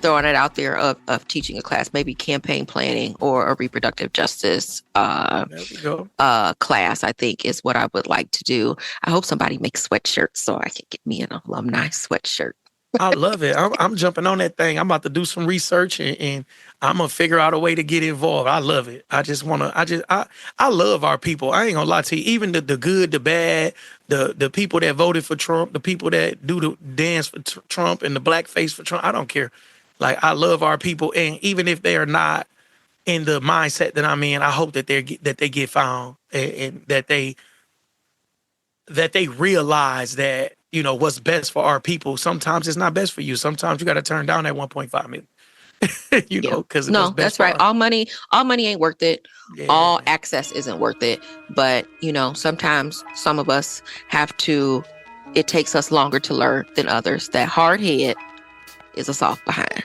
throwing it out there of teaching a class, maybe campaign planning or a reproductive justice There we go. class, I think is what I would like to do. I hope somebody makes sweatshirts so I can get me an alumni sweatshirt. I love it. I'm jumping on that thing. I'm about to do some research and I'm gonna figure out a way to get involved. I love it. I love our people. I ain't gonna lie to you. Even the good, the bad, the people that voted for Trump, the people that do the dance for Trump and the blackface for Trump. I don't care. Like, I love our people, and even if they are not in the mindset that I'm in, I hope that they get found and that they realize that, what's best for our people. Sometimes it's not best for you. Sometimes you got to turn down that 1.5 million. because no, that's right. All money ain't worth it. Yeah. All access isn't worth it. But, sometimes some of us it takes us longer to learn than others. That hard head is a soft behind.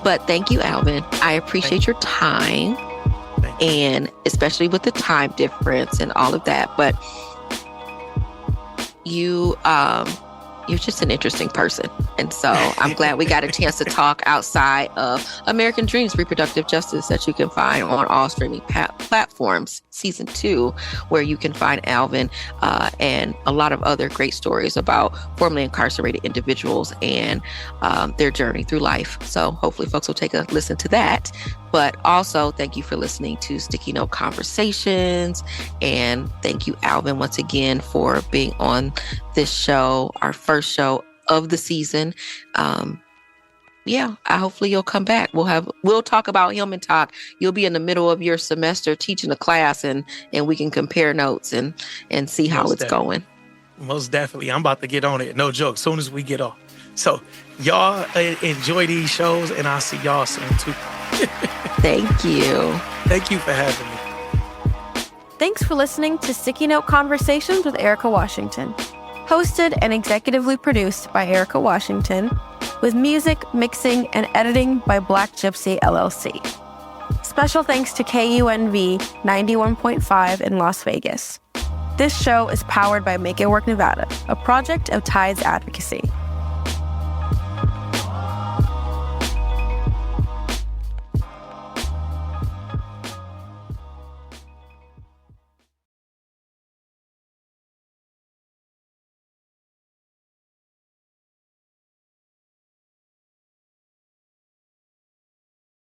But thank you, Alvin. I appreciate your time, and especially with the time difference and all of that. But you're just an interesting person. And so I'm glad we got a chance to talk outside of American Dreams, Reproductive Justice, that you can find on all streaming platforms, season 2, where you can find Alvin and a lot of other great stories about formerly incarcerated individuals and their journey through life. So hopefully folks will take a listen to that. But also, thank you for listening to Sticky Note Conversations. And thank you, Alvin, once again for being on this show, our first show of the season. Hopefully you'll come back. We'll talk about Hillman Talk. You'll be in the middle of your semester teaching a class, and we can compare notes and see how it's going. Most definitely. I'm about to get on it. No joke. Soon as we get off. So y'all enjoy these shows, and I'll see y'all soon too. Thank you. Thank you for having me. Thanks for listening to Sticky Note Conversations with Erica Washington. Hosted and executively produced by Erica Washington, with music, mixing, and editing by Black Gypsy LLC. Special thanks to KUNV 91.5 in Las Vegas. This show is powered by Make It Work Nevada, a project of Tides Advocacy.